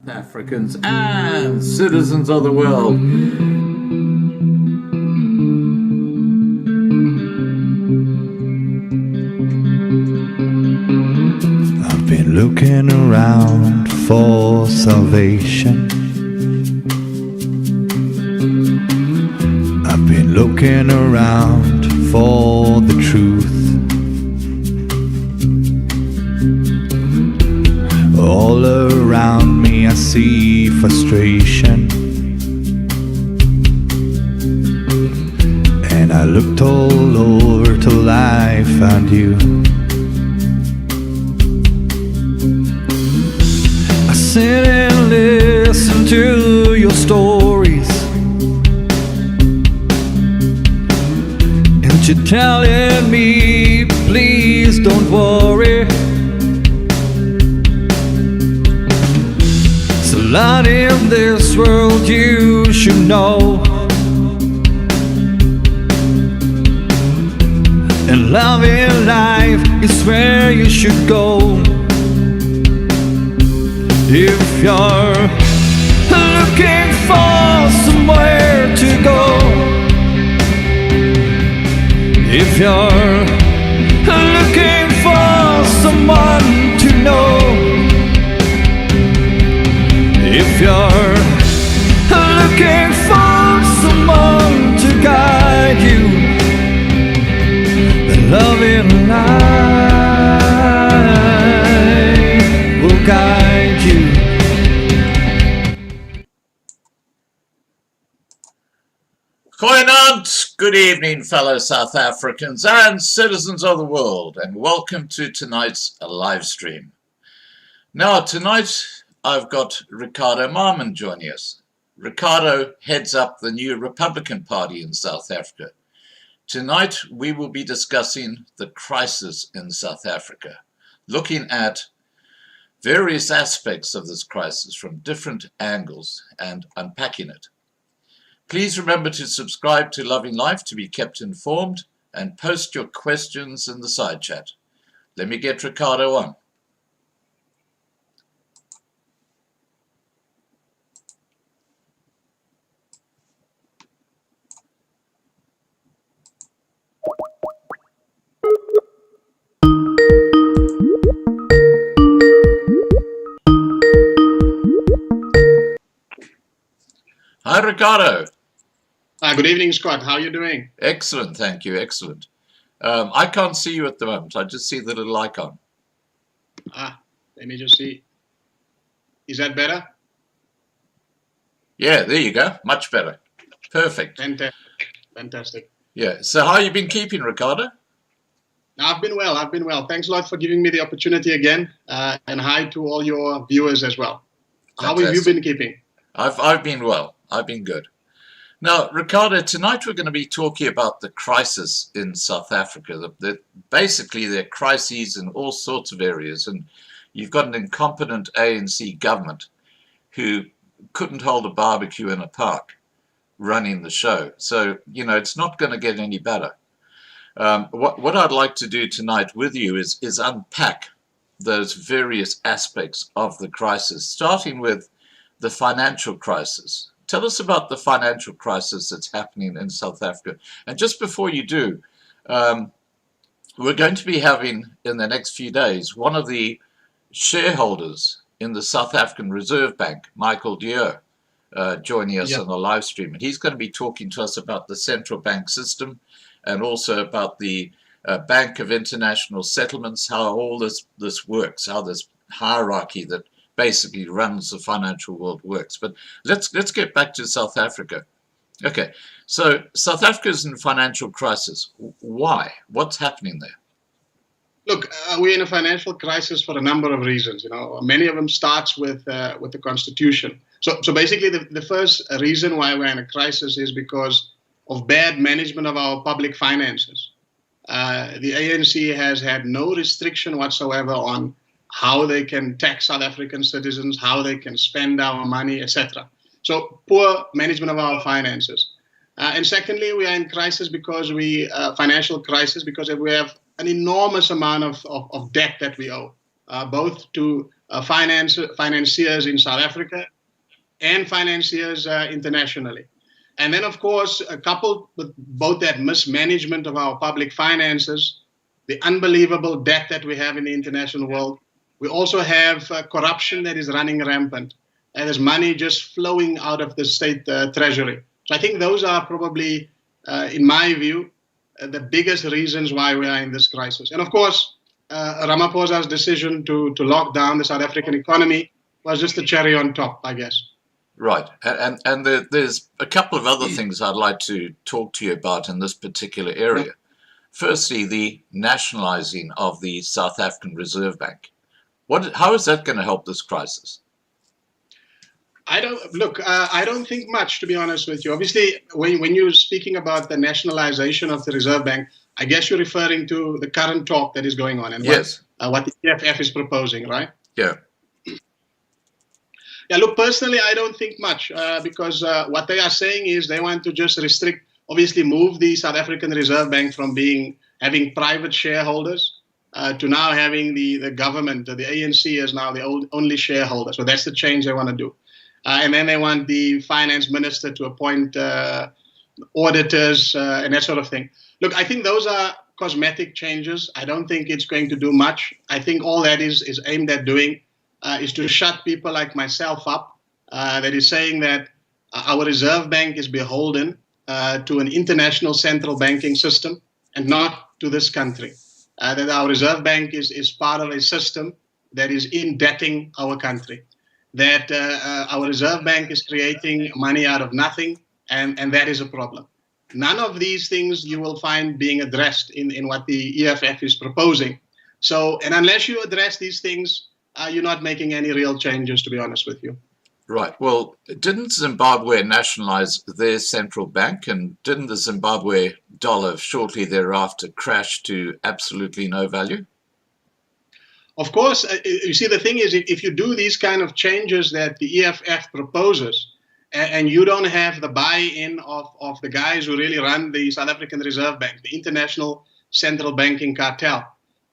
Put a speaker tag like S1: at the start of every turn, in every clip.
S1: Africans and citizens of the world.
S2: I've been looking around for salvation. I've been looking around for the truth. All around me I see frustration, and I looked all over till I found you. I sit and listen to your stories, and you're telling me, please don't worry. A lot in this world you should know, and love in life is where you should go. If you're looking for somewhere to go, if you're looking for someone to know, if you're looking for someone to guide you, then love in life will guide you.
S1: Goeienaand, good evening, fellow South Africans and citizens of the world, and welcome to tonight's live stream. Now, tonight I've got Ricardo Maarman joining us. Ricardo heads up the new Republican Party in South Africa. Tonight we will be discussing the crisis in South Africa, looking at various aspects of this crisis from different angles and unpacking it. Please remember to subscribe to Loving Life to be kept informed and post your questions in the side chat. Let me get Ricardo on. Hi, Ricardo.
S3: Good evening, Scott. How are you doing?
S1: Excellent, thank you. Excellent. I can't see you at the moment. I just see the little icon.
S3: Let me just see. Is that better?
S1: Yeah, there you go. Much better. Perfect.
S3: Fantastic.
S1: Yeah. So how you been keeping, Ricardo?
S3: I've been well. Thanks a lot for giving me the opportunity again. And hi to all your viewers as well.
S1: Fantastic.
S3: How have you been keeping?
S1: I've been well. I've been good. Now, Ricardo, tonight we're going to be talking about the crisis in South Africa. Basically, there are crises in all sorts of areas, and you've got an incompetent ANC government who couldn't hold a barbecue in a park running the show. So, you know, it's not going to get any better. What I'd like to do tonight with you is unpack those various aspects of the crisis, starting with the financial crisis. Tell us about the financial crisis that's happening in South Africa. And just before you do, we're going to be having in the next few days one of the shareholders in the South African Reserve Bank, Michael Dieu, joining us on the live stream. And he's going to be talking to us about the central bank system and also about the Bank of International Settlements, how all this works, how this hierarchy that basically runs the financial world works. But let's get back to South Africa. Okay, so South Africa is in a financial crisis. Why? What's happening there?
S3: Look, we're in a financial crisis for a number of reasons. You know, many of them starts with the Constitution. So basically, the first reason why we're in a crisis is because of bad management of our public finances. The ANC has had no restriction whatsoever on how they can tax South African citizens, how they can spend our money, etc. So poor management of our finances. And secondly, we are in crisis because financial crisis because we have an enormous amount of debt that we owe, both to financiers in South Africa and financiers internationally. And then, of course, coupled with both that mismanagement of our public finances, the unbelievable debt that we have in the international world, we also have corruption that is running rampant. And there's money just flowing out of the state treasury. So I think those are probably, in my view, the biggest reasons why we are in this crisis. And of course, Ramaphosa's decision to lock down the South African economy was just a cherry on top, I guess.
S1: Right. And there's a couple of other things I'd like to talk to you about in this particular area. Firstly, the nationalizing of the South African Reserve Bank. How is that going to help this crisis?
S3: I don't think much, to be honest with you. Obviously, when you're speaking about the nationalization of the Reserve Bank, I guess you're referring to the current talk that is going on and
S1: yes.
S3: what the EFF is proposing, right?
S1: Yeah.
S3: Yeah, look, personally, I don't think much because what they are saying is they want to just obviously move the South African Reserve Bank from having private shareholders to now having the government, the ANC is now the only shareholder. So that's the change they want to do. And then they want the finance minister to appoint auditors and that sort of thing. Look, I think those are cosmetic changes. I don't think it's going to do much. I think all that is aimed at doing is to shut people like myself up. That is saying that our Reserve Bank is beholden to an international central banking system and not to this country. That our Reserve Bank is part of a system that is indebting our country. That our Reserve Bank is creating money out of nothing, and that is a problem. None of these things you will find being addressed in what the EFF is proposing. So, and unless you address these things, you're not making any real changes, to be honest with you.
S1: Right. Well, didn't Zimbabwe nationalize their central bank, and didn't the Zimbabwe dollar shortly thereafter crash to absolutely no value?
S3: Of course, you see, the thing is, if you do these kind of changes that the EFF proposes, and you don't have the buy-in of the guys who really run the South African Reserve Bank, the international central banking cartel,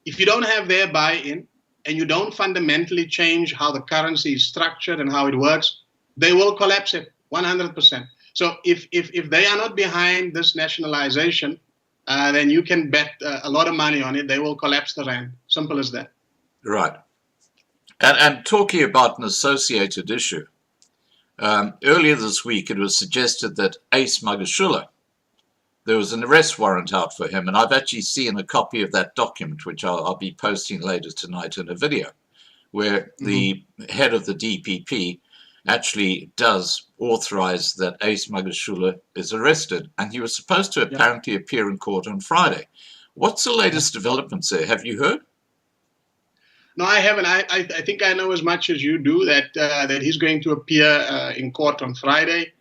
S3: if you don't have their buy-in and you don't fundamentally change how the currency is structured and how it works, they will collapse it 100%. So if they are not behind this nationalization, then you can bet a lot of money on it. They will collapse the rand. Simple as that.
S1: Right. And talking about an associated issue, earlier this week it was suggested that Ace Magashule, there was an arrest warrant out for him, and I've actually seen a copy of that document, which I'll be posting later tonight in a video, where the head of the DPP actually does authorize that Ace Magashule is arrested, and he was supposed to apparently appear in court on Friday. What's the latest developments there? Have you heard?
S3: No, I haven't. I think I know as much as you do that he's going to appear in court on Friday.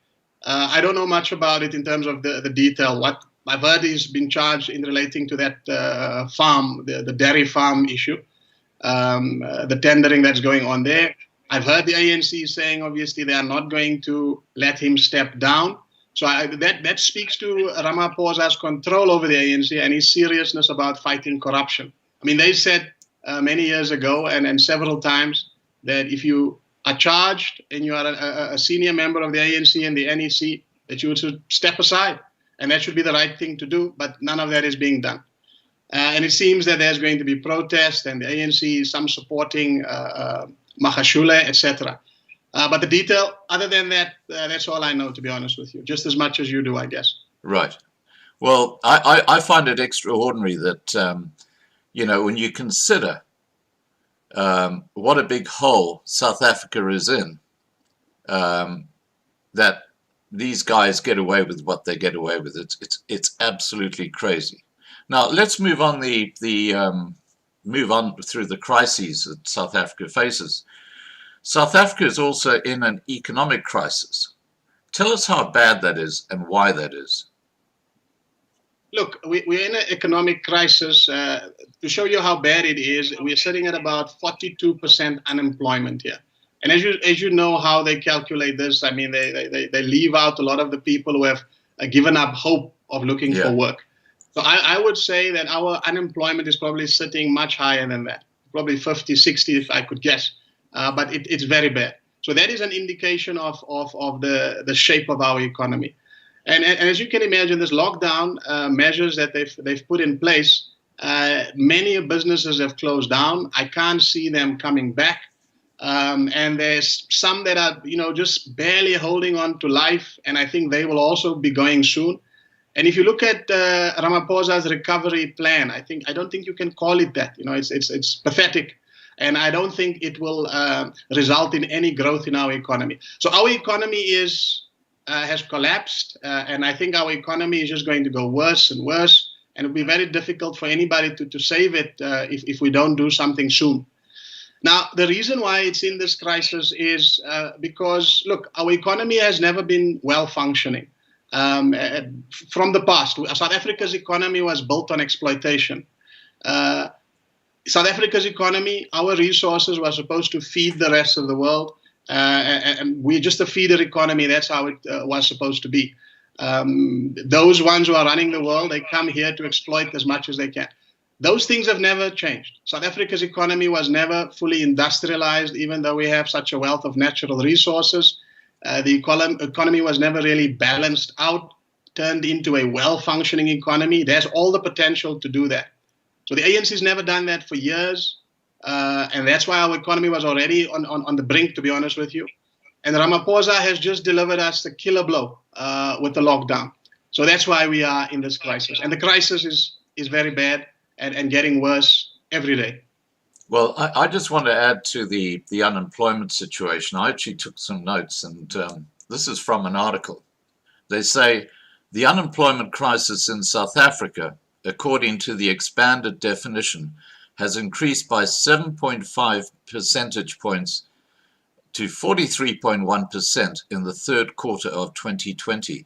S3: I don't know much about it in terms of the detail. What I've heard he's been charged in relating to that farm, the dairy farm issue, the tendering that's going on there. I've heard the ANC saying, obviously, they are not going to let him step down. So that speaks to Ramaphosa's control over the ANC and his seriousness about fighting corruption. I mean, they said many years ago and several times that if you are charged and you are a senior member of the ANC and the NEC, that you would step aside. And that should be the right thing to do, but none of that is being done. And it seems that there's going to be protest and the ANC, some supporting Magashule, etc. But the detail, other than that, that's all I know, to be honest with you, just as much as you do, I guess.
S1: Right. Well, I find it extraordinary that, you know, when you consider what a big hole South Africa is in, that these guys get away with what they get away with. It's absolutely crazy. Now let's move on move on through the crises that South Africa faces. South Africa is also in an economic crisis. Tell us how bad that is and why that is.
S3: Look, we're in an economic crisis. To show you how bad it is, we're sitting at about 42% unemployment here. And as you know how they calculate this, I mean, they leave out a lot of the people who have given up hope of looking for work. So I would say that our unemployment is probably sitting much higher than that, probably 50, 60 if I could guess. but it's very bad. So that is an indication of the shape of our economy. And as you can imagine, this lockdown measures that they've put in place, many businesses have closed down. I can't see them coming back. And there's some that are, just barely holding on to life. And I think they will also be going soon. And if you look at Ramaphosa's recovery plan, I don't think you can call it that. It's pathetic. And I don't think it will result in any growth in our economy. So our economy has collapsed. And I think our economy is just going to go worse and worse. And it'll be very difficult for anybody to save it if we don't do something soon. Now, the reason why it's in this crisis is because, look, our economy has never been well functioning. From the past, South Africa's economy was built on exploitation. South Africa's economy, our resources were supposed to feed the rest of the world. And we're just a feeder economy. That's how it was supposed to be. Those ones who are running the world, they come here to exploit as much as they can. Those things have never changed. South Africa's economy was never fully industrialized, even though we have such a wealth of natural resources. The economy was never really balanced out, turned into a well-functioning economy. There's all the potential to do that. So the ANC's never done that for years, and that's why our economy was already on the brink, to be honest with you. And Ramaphosa has just delivered us the killer blow with the lockdown. So that's why we are in this crisis. And the crisis is very bad and getting worse every day.
S1: Well, I just want to add to the unemployment situation. I actually took some notes, and this is from an article. They say the unemployment crisis in South Africa, according to the expanded definition, has increased by 7.5 percentage points to 43.1% in the third quarter of 2020,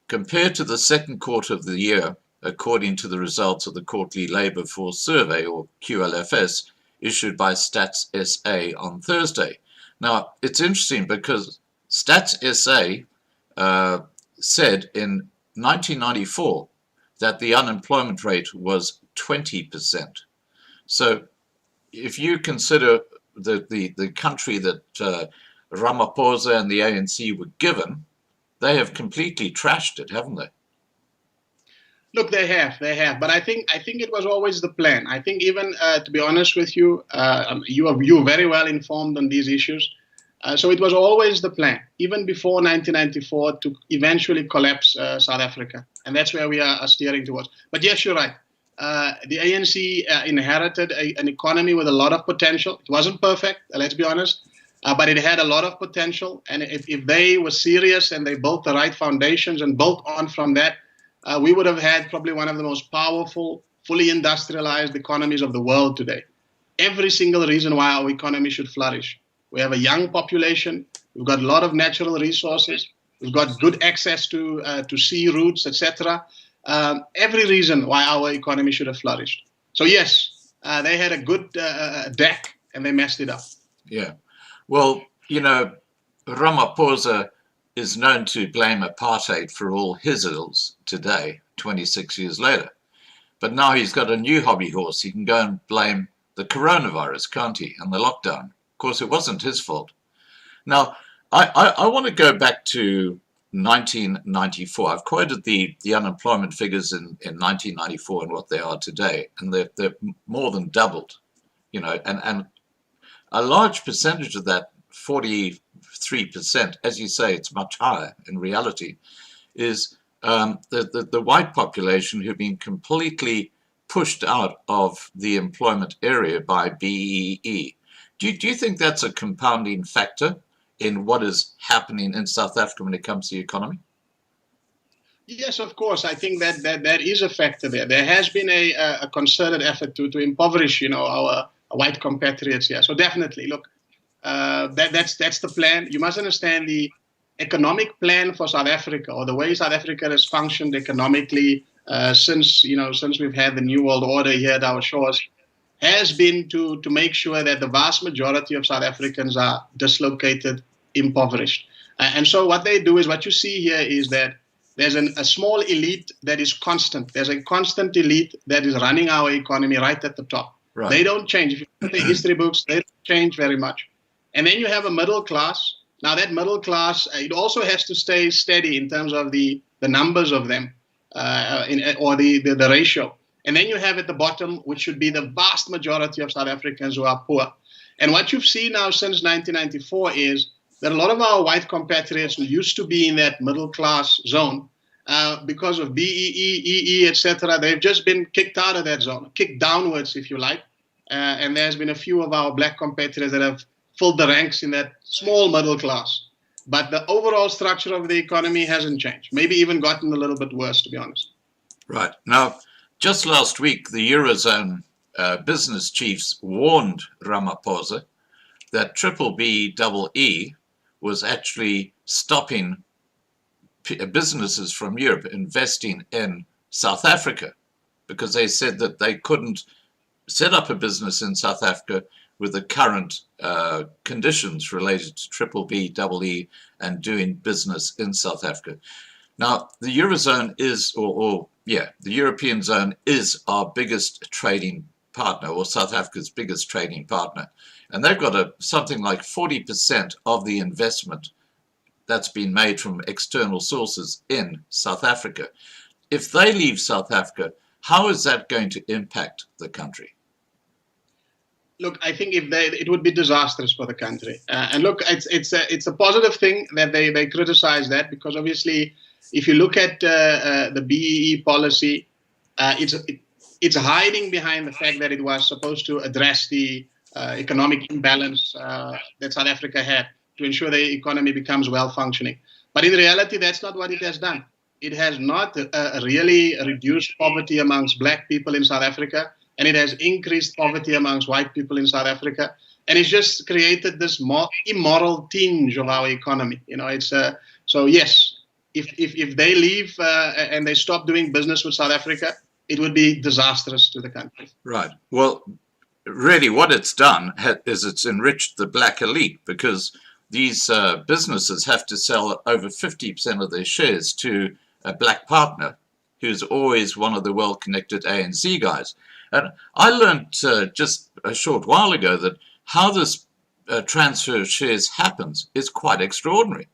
S1: compared to the second quarter of the year, according to the results of the Quarterly Labour Force Survey, or QLFS, issued by Stats SA on Thursday. Now, it's interesting because Stats SA said in 1994 that the unemployment rate was 20%. So if you consider the country that Ramaphosa and the ANC were given, they have completely trashed it, haven't they?
S3: Look, they have, but I think it was always the plan. I think even to be honest with you, you're very well informed on these issues. So it was always the plan, even before 1994, to eventually collapse South Africa, and that's where we are steering towards. But yes, you're right. The ANC inherited an economy with a lot of potential. It wasn't perfect, let's be honest, but it had a lot of potential. And if they were serious and they built the right foundations and built on from that, we would have had probably one of the most powerful, fully industrialized economies of the world today. Every single reason why our economy should flourish. We have a young population. We've got a lot of natural resources. We've got good access to sea routes, etc. Every reason why our economy should have flourished. So yes, they had a good deck and they messed it up.
S1: Yeah. Well, Ramaphosa is known to blame apartheid for all his ills today, 26 years later. But now he's got a new hobby horse. He can go and blame the coronavirus, can't he, and the lockdown. Of course, it wasn't his fault. Now, I want to go back to 1994. I've quoted the unemployment figures in 1994 and what they are today, and they're more than doubled, and a large percentage of that, 43%, as you say, it's much higher in reality, is the white population who've been completely pushed out of the employment area by BEE. Do you think that's a compounding factor in what is happening in South Africa when it comes to the economy?
S3: Yes, of course. I think that is a factor there. There has been a concerted effort to impoverish, our white compatriots here. So definitely, look, that's the plan. You must understand the economic plan for South Africa, or the way South Africa has functioned economically since we've had the New World Order here at our shores, has been to make sure that the vast majority of South Africans are dislocated, impoverished. And so what they do is, what you see here is that there's a small elite that is constant. There's a constant elite that is running our economy right at the top. Right. They don't change. If you look at the history books, they don't change very much. And then you have a middle class. Now that middle class, it also has to stay steady in terms of the numbers of them, or the ratio. And then you have at the bottom, which should be the vast majority of South Africans who are poor. And what you've seen now since 1994 is that a lot of our white compatriots who used to be in that middle class zone, because of BEE, EE, etc., they've just been kicked out of that zone, kicked downwards, if you like. And there's been a few of our black compatriots that have filled the ranks in that small middle class. But the overall structure of the economy hasn't changed, maybe even gotten a little bit worse, to be honest.
S1: Right. Now, just last week, the Eurozone business chiefs warned Ramaphosa that BBBEE was actually stopping businesses from Europe investing in South Africa, because they said that they couldn't set up a business in South Africa with the current conditions related to BBBEE and doing business in South Africa. Now, the Eurozone is, the European zone is our biggest trading partner, or South Africa's biggest trading partner. And they've got something like 40% of the investment that's been made from external sources in South Africa. If they leave South Africa, how is that going to impact the country?
S3: Look, I think it would be disastrous for the country. And look, it's a positive thing that they criticize that, because obviously, if you look at the BEE policy, it's hiding behind the fact that it was supposed to address the economic imbalance that South Africa had to ensure the economy becomes well functioning. But in reality, that's not what it has done. It has not really reduced poverty amongst black people in South Africa, and it has increased poverty amongst white people in South Africa. And it's just created this more immoral tinge of our economy. So yes, if they leave and they stop doing business with South Africa, it would be disastrous to the country.
S1: Right. Well, really what it's done is it's enriched the black elite, because these businesses have to sell over 50% of their shares to a black partner who's always one of the well-connected ANC guys. And I learned just a short while ago that how this transfer of shares happens is quite extraordinary.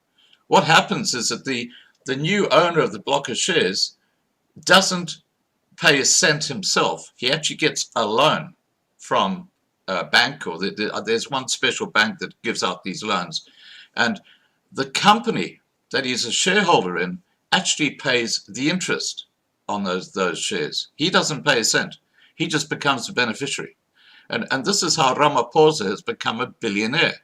S1: What happens is that the new owner of the block of shares doesn't pay a cent himself. He actually gets a loan from a bank, or there's one special bank that gives out these loans. And the company that he's a shareholder in actually pays the interest on those shares. He doesn't pay a cent. He just becomes the beneficiary. And this is how Ramaphosa has become a billionaire,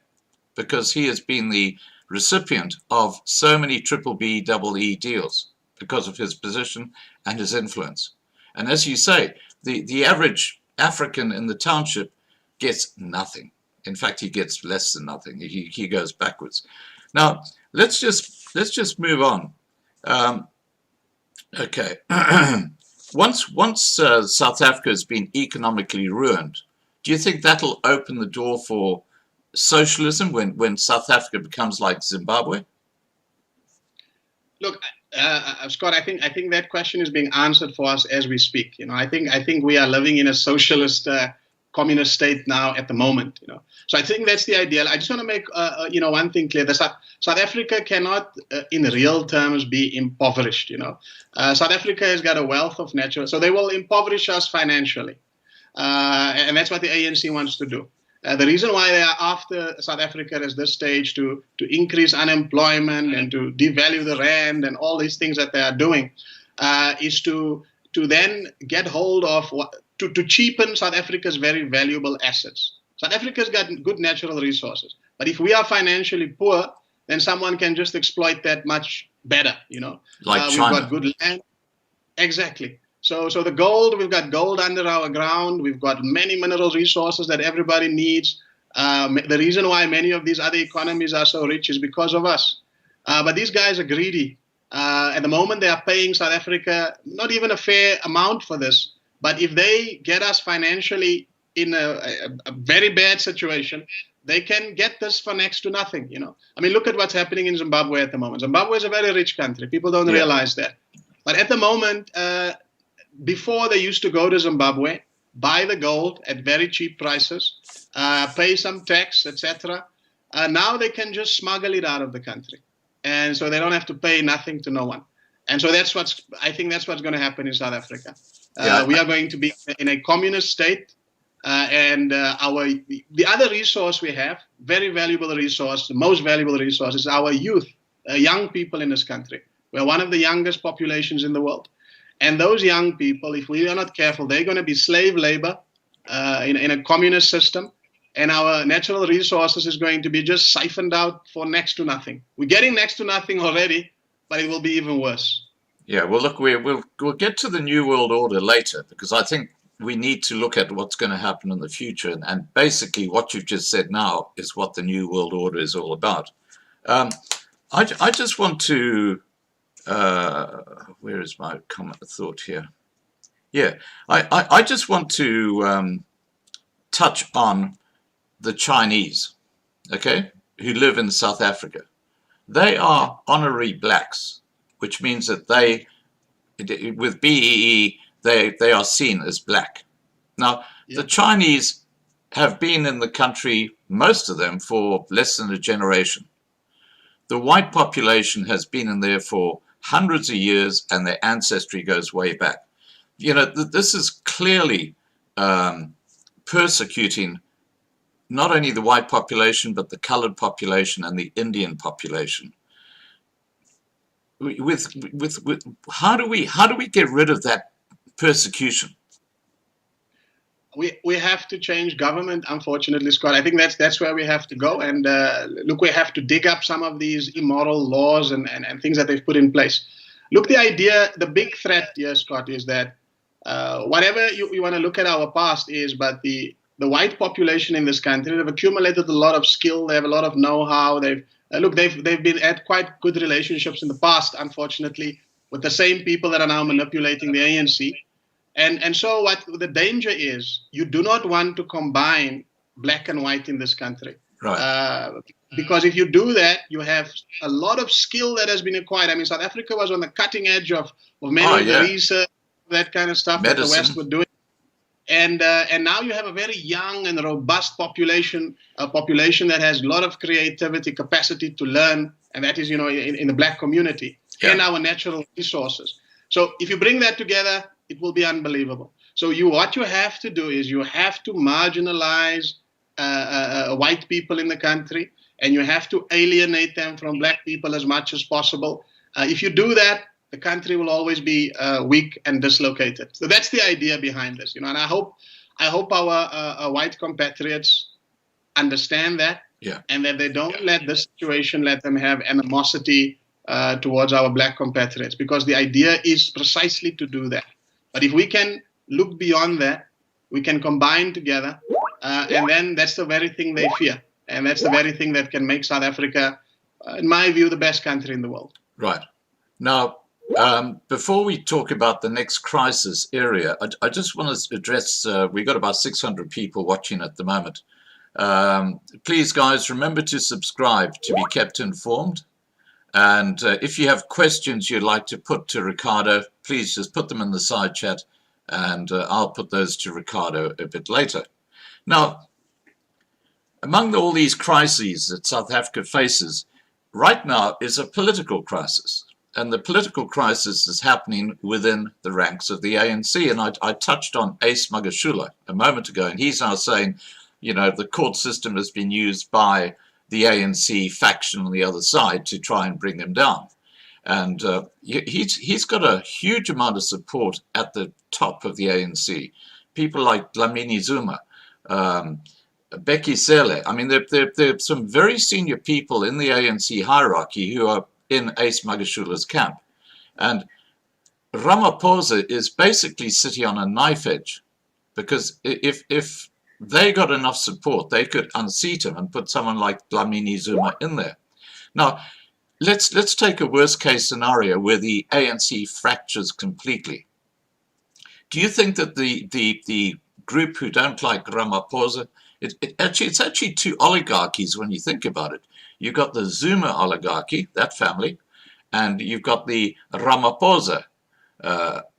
S1: because he has been the recipient of so many BBBEE deals because of his position and his influence. And as you say, the average African in the township gets nothing. In fact, he gets less than nothing. He goes backwards. Now, let's just move on. Okay. Once South Africa has been economically ruined, do you think that'll open the door for socialism when South Africa becomes like Zimbabwe?
S3: Look, Scott, I think that question is being answered for us as we speak. I think we are living in a socialist communist state now at the moment. So I think that's the ideal. I just want to make one thing clear: that South Africa cannot, in real terms, be impoverished. South Africa has got a wealth of natural, so they will impoverish us financially, and that's what the ANC wants to do. The reason why they are after South Africa at this stage to increase unemployment and to devalue the rand and all these things that they are doing is to then get hold of to cheapen South Africa's very valuable assets. South Africa's got good natural resources, but if we are financially poor, then someone can just exploit that much better.
S1: Like China.
S3: We've got good land. Exactly. So the gold, we've got gold under our ground. We've got many mineral resources that everybody needs. The reason why many of these other economies are so rich is because of us. But these guys are greedy. At the moment, they are paying South Africa not even a fair amount for this. But if they get us financially in a very bad situation, they can get this for next to nothing. I mean, look at what's happening in Zimbabwe at the moment. Zimbabwe is a very rich country. People don't realize that. But at the moment, before they used to go to Zimbabwe, buy the gold at very cheap prices, pay some tax, etc. now they can just smuggle it out of the country. And so they don't have to pay nothing to no one. And so I think that's what's going to happen in South Africa. We are going to be in a communist state. The other resource we have, very valuable resource, the most valuable resource, is our youth, young people in this country. We're one of the youngest populations in the world. And those young people, if we are not careful, they're going to be slave labor in a communist system. And our natural resources is going to be just siphoned out for next to nothing. We're getting next to nothing already, but it will be even worse.
S1: Yeah, well, look, we'll get to the New World Order later, because I think we need to look at what's going to happen in the future. And basically what you've just said now is what the New World Order is all about. I just want to, where is my comment thought here? Yeah, I just want to touch on the Chinese, okay, who live in South Africa. They are honorary blacks, which means that they, with BEE, they are seen as black. Now, the Chinese have been in the country, most of them, for less than a generation. The white population has been in there for hundreds of years, and their ancestry goes way back. You know, this is clearly persecuting not only the white population, but the colored population and the Indian population. How do we get rid of that persecution?
S3: We have to change government, unfortunately, Scott. I think that's where we have to go. And look, we have to dig up some of these immoral laws and things that they've put in place. Look, the big threat here, Scott, is that whatever you want to look at our past is, but the white population in this country have accumulated a lot of skill. They have a lot of know-how. They've been at quite good relationships in the past, unfortunately, with the same people that are now manipulating the ANC. And so what the danger is, you do not want to combine black and white in this country.
S1: Right.
S3: Because if you do that, you have a lot of skill that has been acquired. I mean, South Africa was on the cutting edge of many of the research, that kind of stuff that the West were doing. And now you have a very young and robust population, a population that has a lot of creativity, capacity to learn, and that is, in the black community, and our natural resources. So if you bring that together, it will be unbelievable. So what you have to do is you have to marginalize white people in the country, and you have to alienate them from black people as much as possible. If you do that, the country will always be weak and dislocated. So that's the idea behind this, and I hope our white compatriots understand that, and that they don't let this situation let them have animosity towards our black compatriots, because the idea is precisely to do that. But if we can look beyond that, we can combine together, and then that's the very thing they fear, and that's the very thing that can make South Africa, in my view, the best country in the world.
S1: Right. Now, before we talk about the next crisis area, I just want to address, we've got about 600 people watching at the moment. Please, guys, remember to subscribe to be kept informed. And if you have questions you'd like to put to Ricardo, please just put them in the side chat, and I'll put those to Ricardo a bit later. Now, among all these crises that South Africa faces, right now is a political crisis. And the political crisis is happening within the ranks of the ANC. And I touched on Ace Magashule a moment ago, and he's now saying, the court system has been used by the ANC faction on the other side to try and bring them down. And he's got a huge amount of support at the top of the ANC. People like Dlamini Zuma, Becky Cele. I mean, there are some very senior people in the ANC hierarchy who are in Ace Magashule's camp. And Ramaphosa is basically sitting on a knife edge, because if they got enough support, they could unseat him and put someone like Dlamini Zuma in there. Now, let's take a worst case scenario where the ANC fractures completely. Do you think that the group who don't like Ramaphosa, it's actually two oligarchies when you think about it. You've got the Zuma oligarchy, that family, and you've got the Ramaphosa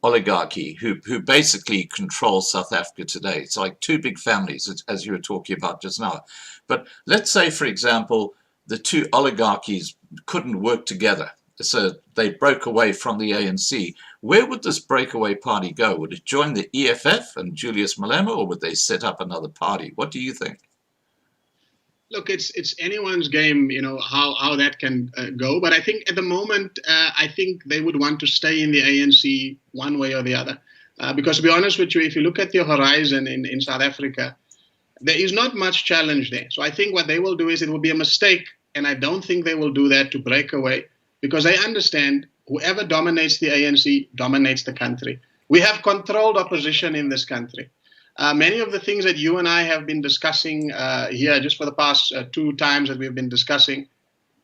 S1: oligarchy who basically control South Africa today. It's like two big families, as you were talking about just now. But let's say, for example, the two oligarchies couldn't work together. So they broke away from the ANC. Where would this breakaway party go? Would it join the EFF and Julius Malema, or would they set up another party? What do you think?
S3: Look, it's anyone's game, how that can go. But I think at the moment, I think they would want to stay in the ANC one way or the other. Because to be honest with you, if you look at the horizon in South Africa, there is not much challenge there. So I think what they will do is it will be a mistake, and I don't think they will do that to break away, because they understand whoever dominates the ANC dominates the country. We have controlled opposition in this country. Many of the things that you and I have been discussing here just for the past 2 times that we've been discussing,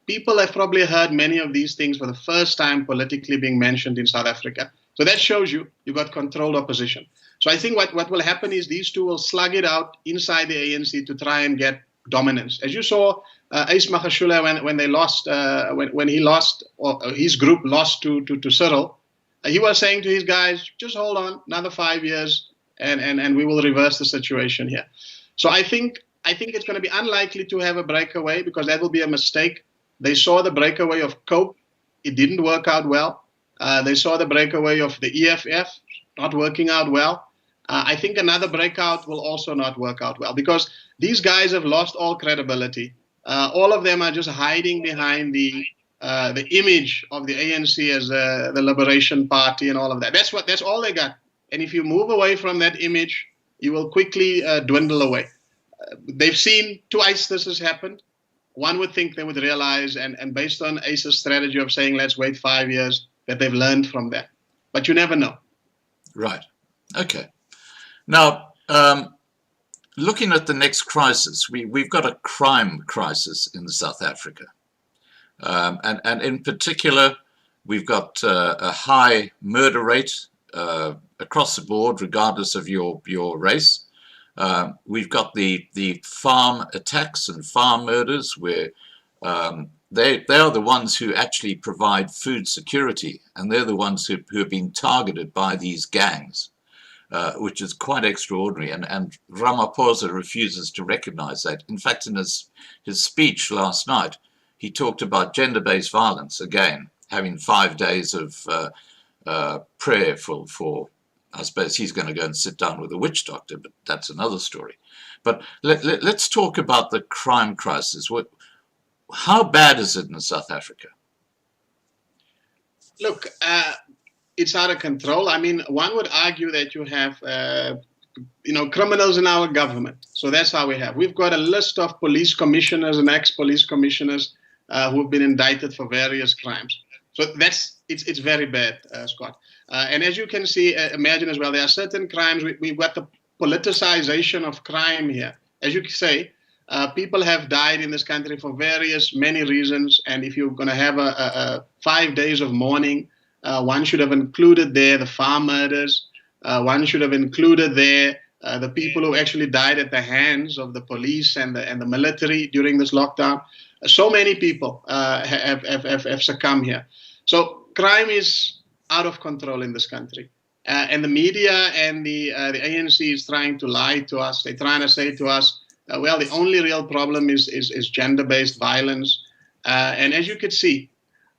S3: people have probably heard many of these things for the first time politically being mentioned in South Africa. So that shows you got controlled opposition. So I think what will happen is these two will slug it out inside the ANC to try and get dominance. As you saw, Ace Magashule, when they lost, when he lost, or his group lost to Cyril, he was saying to his guys, just hold on another 5 years, and we will reverse the situation here. So I think it's going to be unlikely to have a breakaway, because that will be a mistake. They saw the breakaway of COPE. It didn't work out well. They saw the breakaway of the EFF, not working out well. I think another breakout will also not work out well, because these guys have lost all credibility. All of them are just hiding behind the image of the ANC as the Liberation Party and all of that. That's all they got. And if you move away from that image, you will quickly dwindle away. They've seen twice this has happened. One would think they would realize, and based on ACE's strategy of saying, let's wait 5 years, that they've learned from that. But you never know.
S1: Right. Okay. Now, looking at the next crisis, we've got a crime crisis in South Africa. And in particular, we've got a high murder rate across the board, regardless of your race. We've got the farm attacks and farm murders, where they are the ones who actually provide food security, and they're the ones who have been targeted by these gangs, which is quite extraordinary. And Ramaphosa refuses to recognize that. In fact, in his speech last night, he talked about gender-based violence, again, having 5 days of prayer for I suppose he's going to go and sit down with a witch doctor, but that's another story. But let's talk about the crime crisis. How bad is it in South Africa?
S3: Look, it's out of control. I mean, one would argue that you have, criminals in our government. So that's how we have. We've got a list of police commissioners and ex-police commissioners who have been indicted for various crimes. So it's very bad, Scott. And as you can see, imagine as well, there are certain crimes. We've got the politicization of crime here. As you say, people have died in this country for many reasons. And if you're going to have a 5 days of mourning, one should have included there the farm murders. One should have included there the people who actually died at the hands of the police and the military during this lockdown. So many people have succumbed here. So crime is out of control in this country. And the media and the ANC is trying to lie to us. They're trying to say to us, well, the only real problem is gender-based violence. And as you could see,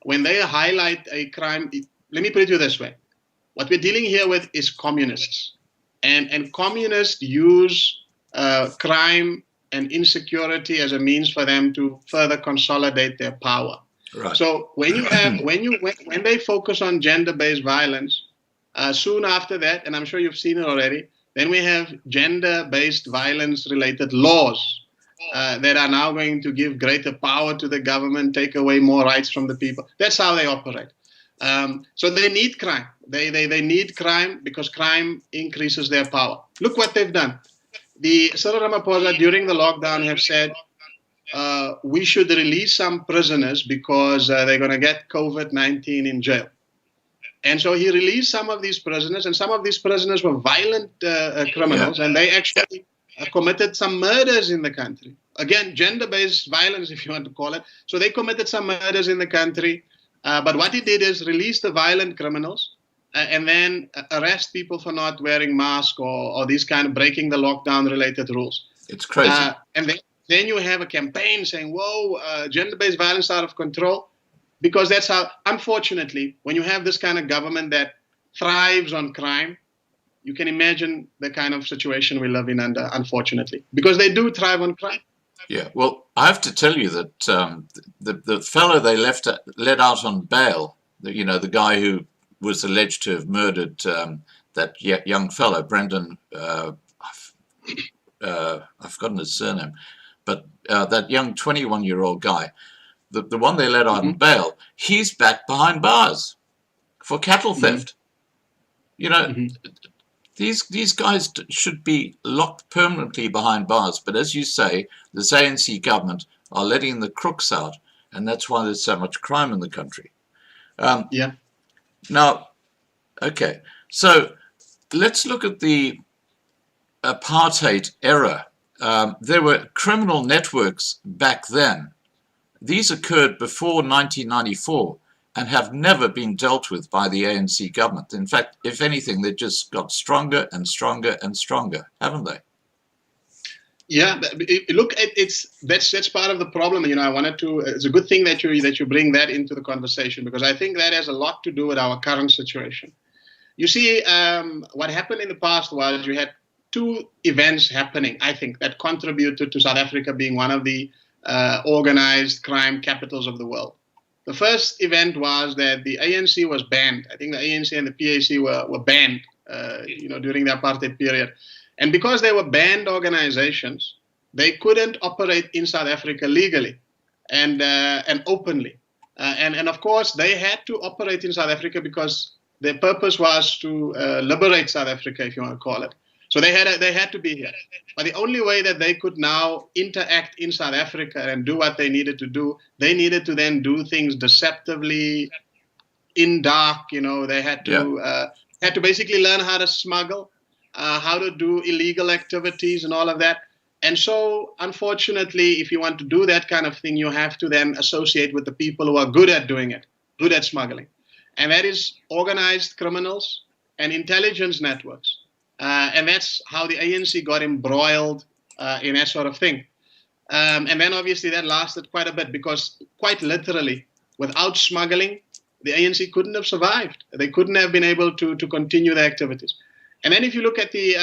S3: when they highlight a crime, let me put it to you this way. What we're dealing here with is communists. And communists use crime and insecurity as a means for them to further consolidate their power. Right. So when they focus on gender-based violence, soon after that, and I'm sure you've seen it already, then we have gender-based violence-related laws that are now going to give greater power to the government, take away more rights from the people. That's how they operate. So they need crime. They need crime because crime increases their power. Look what they've done. The Cyril Ramaphosa during the lockdown have said, we should release some prisoners because they're going to get COVID-19 in jail. And so he released some of these prisoners, and some of these prisoners were violent criminals, and they actually committed some murders in the country. Again, gender-based violence, if you want to call it. So they committed some murders in the country. But what he did is release the violent criminals, and then arrest people for not wearing masks or these kind of breaking the lockdown related rules.
S1: It's crazy.
S3: And then you have a campaign saying, whoa, gender-based violence out of control, because that's how, unfortunately, when you have this kind of government that thrives on crime, you can imagine the kind of situation we live in under, unfortunately, because they do thrive on crime.
S1: Yeah, well, I have to tell you that the fellow they let out on bail, the guy who was alleged to have murdered that young fellow, Brendan, I've forgotten his surname, but that young 21-year-old guy, the one they let out on bail, he's back behind bars for cattle theft. These guys should be locked permanently behind bars, but as you say, this ANC government are letting the crooks out, and that's why there's so much crime in the country. Now, okay, so let's look at the Apartheid era. There were criminal networks back then. These occurred before 1994 and have never been dealt with by the ANC government. In fact, if anything, they just got stronger and stronger and stronger, haven't they?
S3: Yeah, look, that's part of the problem. I wanted to. It's a good thing that you bring that into the conversation, because I think that has a lot to do with our current situation. You see, what happened in the past was you had two events happening, I think, that contributed to South Africa being one of the organized crime capitals of the world. The first event was that the ANC was banned. I think the ANC and the PAC were banned, during the apartheid period. And because they were banned organizations, they couldn't operate in South Africa legally and openly. And of course, they had to operate in South Africa because their purpose was to liberate South Africa, if you want to call it. So they had to be here. But the only way that they could now interact in South Africa and do what they needed to do, they needed to then do things deceptively, in dark. They had to basically learn how to smuggle, how to do illegal activities and all of that. And so, unfortunately, if you want to do that kind of thing, you have to then associate with the people who are good at doing it, good at smuggling. And that is organized criminals and intelligence networks. And that's how the ANC got embroiled in that sort of thing. And then obviously that lasted quite a bit, because quite literally, without smuggling, the ANC couldn't have survived. They couldn't have been able to continue their activities. And then if you look at the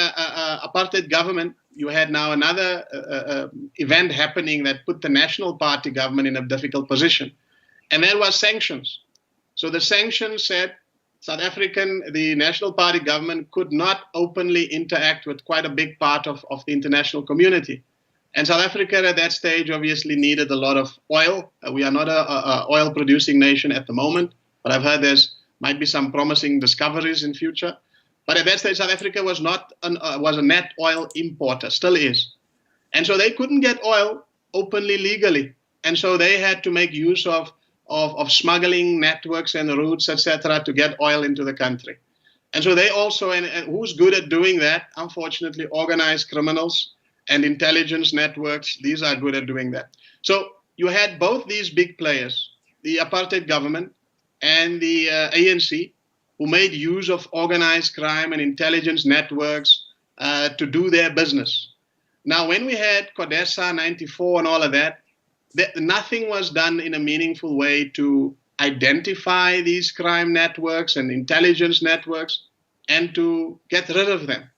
S3: apartheid government, you had now another event happening that put the National Party government in a difficult position. And that was sanctions. So the sanctions said the National Party government could not openly interact with quite a big part of the international community. And South Africa at that stage obviously needed a lot of oil. We are not a oil producing nation at the moment, but I've heard might be some promising discoveries in future. But at that stage, South Africa was a net oil importer, still is. And so they couldn't get oil openly, legally. And so they had to make use of smuggling networks and routes, etc., to get oil into the country. And so they also, and who's good at doing that? Unfortunately, organized criminals and intelligence networks, these are good at doing that. So you had both these big players, the apartheid government and the ANC, who made use of organized crime and intelligence networks to do their business. Now, when we had CODESA 94 and all of that, nothing was done in a meaningful way to identify these crime networks and intelligence networks and to get rid of them.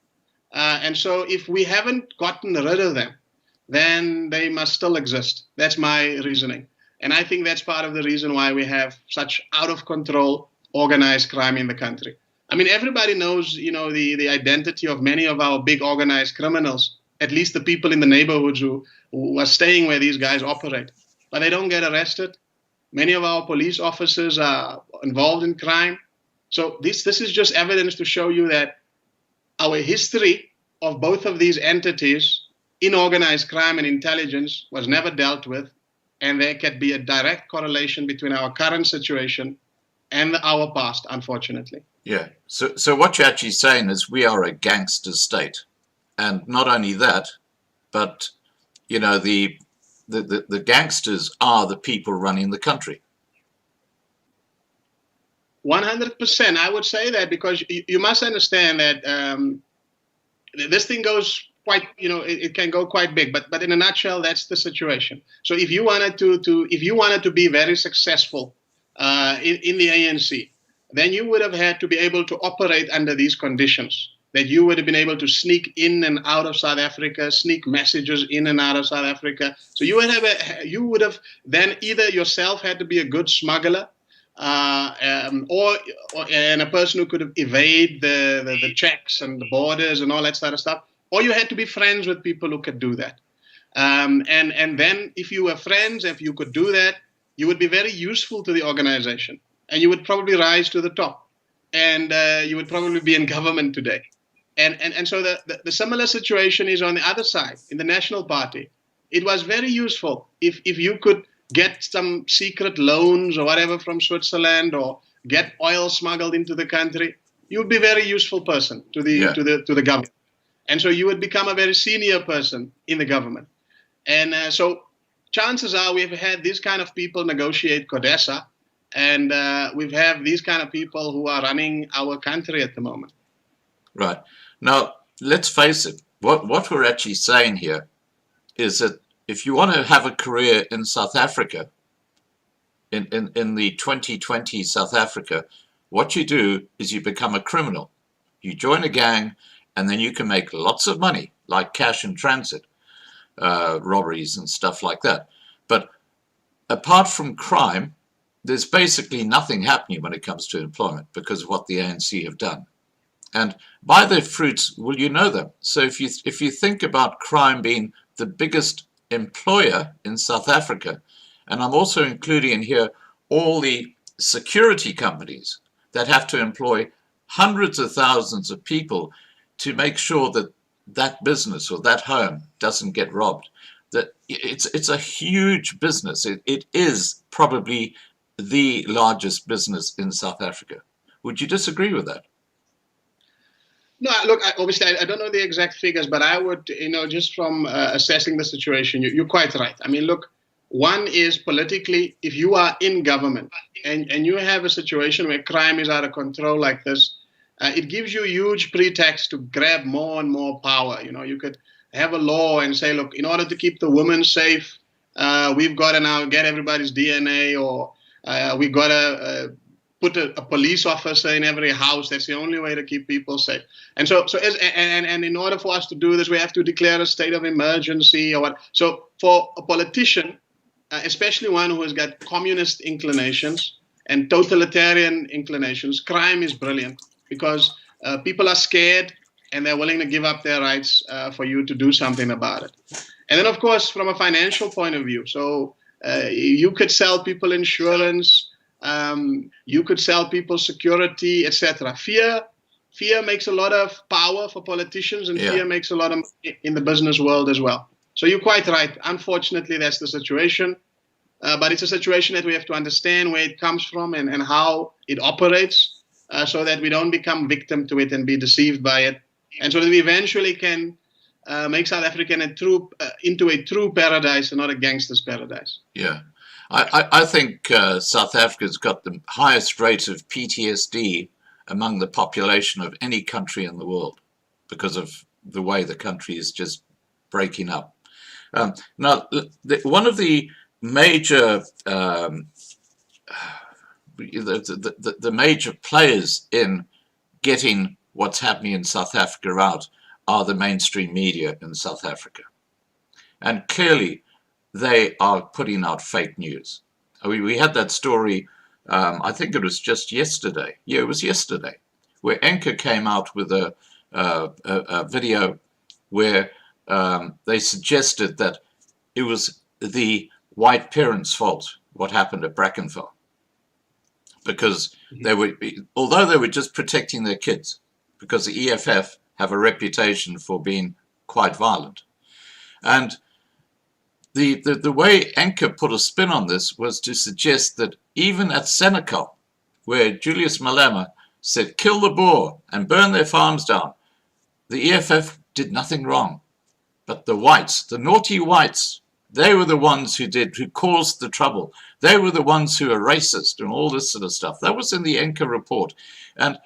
S3: And so if we haven't gotten rid of them, then they must still exist. That's my reasoning. And I think that's part of the reason why we have such out of control organized crime in the country. I mean, everybody knows, the identity of many of our big organized criminals, at least the people in the neighborhoods who are staying where these guys operate. But they don't get arrested. Many of our police officers are involved in crime. So this is just evidence to show you that our history of both of these entities in organized crime and intelligence was never dealt with. And there can be a direct correlation between our current situation and our past, unfortunately.
S1: Yeah. So what you're actually saying is we are a gangster state. And not only that, but, the gangsters are the people running the country.
S3: 100%. I would say that because you must understand that this thing goes quite, it can go quite big. But in a nutshell, that's the situation. So if you wanted to be very successful in the ANC, then you would have had to be able to operate under these conditions. That you would have been able to sneak in and out of South Africa, sneak messages in and out of South Africa. So you would have then either yourself had to be a good smuggler, or a person who could evade the checks and the borders and all that sort of stuff, or you had to be friends with people who could do that. And then if you were friends, if you could do that, you would be very useful to the organization, and you would probably rise to the top, and you would probably be in government today. And so the similar situation is on the other side, in the National Party. It was very useful if you could get some secret loans or whatever from Switzerland, or get oil smuggled into the country. You would be a very useful person to the government. And so you would become a very senior person in the government. And so chances are we've had these kind of people negotiate CODESA, and we've had these kind of people who are running our country at the moment.
S1: Right. Now, let's face it, what we're actually saying here is that if you want to have a career in South Africa, in the 2020 South Africa, what you do is you become a criminal. You join a gang, and then you can make lots of money, like cash in transit, robberies and stuff like that. But apart from crime, there's basically nothing happening when it comes to employment because of what the ANC have done. And by their fruits will you know them. So if you think about crime being the biggest employer in South Africa, and I'm also including in here all the security companies that have to employ hundreds of thousands of people to make sure that that business or that home doesn't get robbed. That it's a huge business. It is probably the largest business in South Africa. Would you disagree with that?
S3: No, look, obviously, I don't know the exact figures, but I would, just from assessing the situation, you're quite right. I mean, look, one is politically, if you are in government and you have a situation where crime is out of control like this, it gives you a huge pretext to grab more and more power. You could have a law and say, look, in order to keep the women safe, we've got to now get everybody's DNA, or we've got to put a police officer in every house. That's the only way to keep people safe. And and in order for us to do this, we have to declare a state of emergency or what. So for a politician, especially one who has got communist inclinations and totalitarian inclinations, crime is brilliant because people are scared and they're willing to give up their rights for you to do something about it. And then, of course, from a financial point of view, so you could sell people insurance. You could sell people security, etc. Fear makes a lot of power for politicians, and fear makes a lot of money in the business world as well. So you're quite right. Unfortunately, that's the situation. But it's a situation that we have to understand where it comes from and how it operates, so that we don't become victim to it and be deceived by it, and so that we eventually can make South Africa into a true paradise and not a gangster's paradise.
S1: Yeah. I think South Africa's got the highest rate of PTSD among the population of any country in the world because of the way the country is just breaking up. Now, one of the major the major players in getting what's happening in South Africa out are the mainstream media in South Africa, and clearly they are putting out fake news. We had that story, I think it was just yesterday. Yeah, it was yesterday, where Anc came out with a video where they suggested that it was the white parents' fault what happened at Brackenfell, because although they were just protecting their kids, because the EFF have a reputation for being quite violent, and the way Anc put a spin on this was to suggest that even at Senekal, where Julius Malema said, kill the Boer and burn their farms down, the EFF did nothing wrong. But the whites, the naughty whites, They were the ones who caused the trouble. They were the ones who were racist and all this sort of stuff. That was in the Anc report. And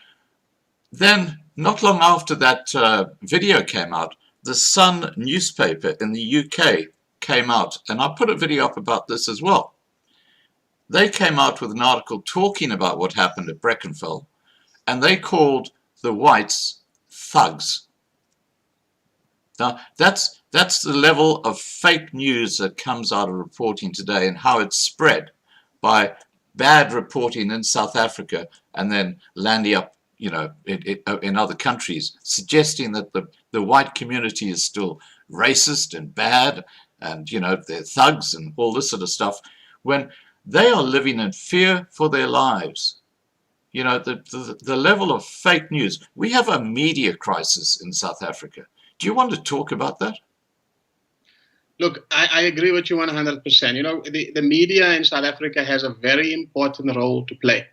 S1: then, not long after that video came out, the Sun newspaper in the UK came out, and I put a video up about this as well. They came out with an article talking about what happened at Brackenfell, and they called the whites thugs. Now, that's the level of fake news that comes out of reporting today, and how it's spread by bad reporting in South Africa and then landing up, you know, in other countries, suggesting that the white community is still racist and bad, and, you know, they're thugs and all this sort of stuff, when they are living in fear for their lives. You know, the level of fake news. We have a media crisis in South Africa. Do you want to talk about that?
S3: Look, I agree with you 100%. You know, the media in South Africa has a very important role to play,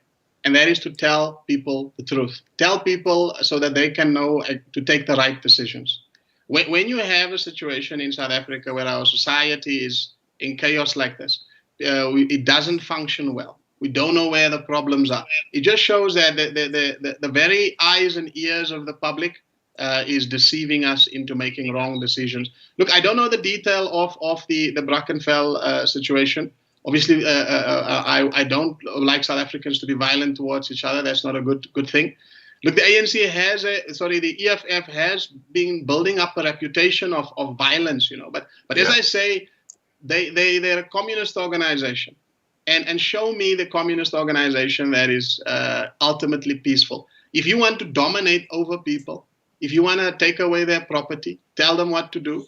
S3: and that is to tell people the truth. Tell people so that they can know to take the right decisions. When you have a situation in South Africa where our society is in chaos like this, it doesn't function well. We don't know where the problems are. It just shows that the very eyes and ears of the public is deceiving us into making wrong decisions. Look, I don't know the detail of the Brackenfell situation. Obviously, I don't like South Africans to be violent towards each other. That's not a good thing. Look, the ANC has the EFF has been building up a reputation of violence, you know. But yeah, as I say, they're a communist organization, and show me the communist organization that is ultimately peaceful. If you want to dominate over people, if you want to take away their property, tell them what to do,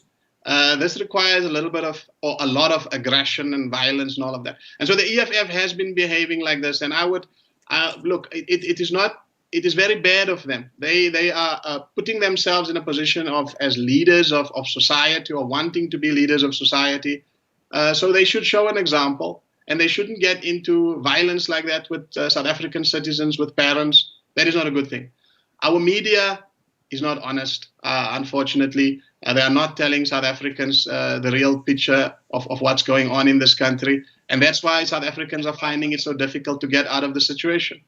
S3: this requires a lot of aggression and violence and all of that. And so the EFF has been behaving like this. And I would look, it is very bad of them. They are putting themselves in a position as leaders of society, or wanting to be leaders of society. So they should show an example, and they shouldn't get into violence like that with South African citizens, with parents. That is not a good thing. Our media is not honest, unfortunately. They are not telling South Africans the real picture of what's going on in this country. And that's why South Africans are finding it so difficult to get out of the situation.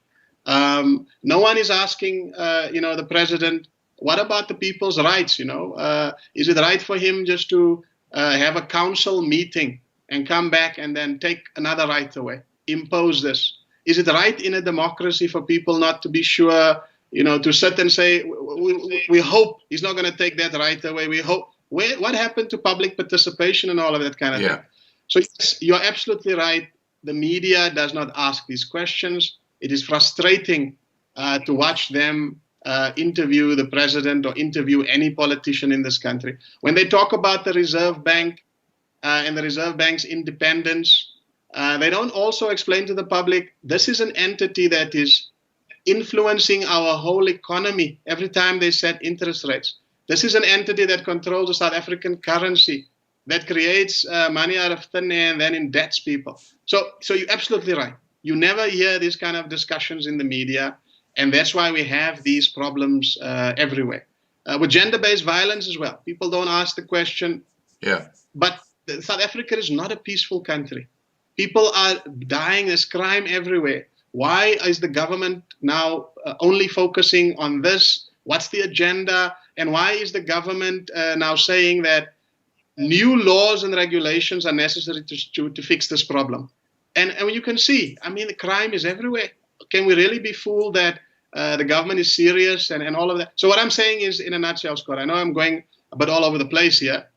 S3: No one is asking, the president, what about the people's rights? Is it right for him just to have a council meeting and come back and then take another right away, impose this? Is it right in a democracy for people not to be sure, to sit and say, we hope he's not going to take that right away. We hope. What happened to public participation and all of that kind of thing? So yes, you're absolutely right. The media does not ask these questions. It is frustrating to watch them interview the president or interview any politician in this country. When they talk about the Reserve Bank and the Reserve Bank's independence, they don't also explain to the public this is an entity that is influencing our whole economy every time they set interest rates. This is an entity that controls the South African currency, that creates money out of thin air and then indebts people. So you're absolutely right. You never hear these kind of discussions in the media, and that's why we have these problems everywhere. With gender-based violence as well. People don't ask the question.
S1: Yeah.
S3: But South Africa is not a peaceful country. People are dying. There's crime everywhere. Why is the government now only focusing on this? What's the agenda? And why is the government now saying that new laws and regulations are necessary to fix this problem? And you can see, the crime is everywhere. Can we really be fooled that the government is serious and all of that? So what I'm saying is, in a nutshell, Scott, I know I'm going a bit all over the place here,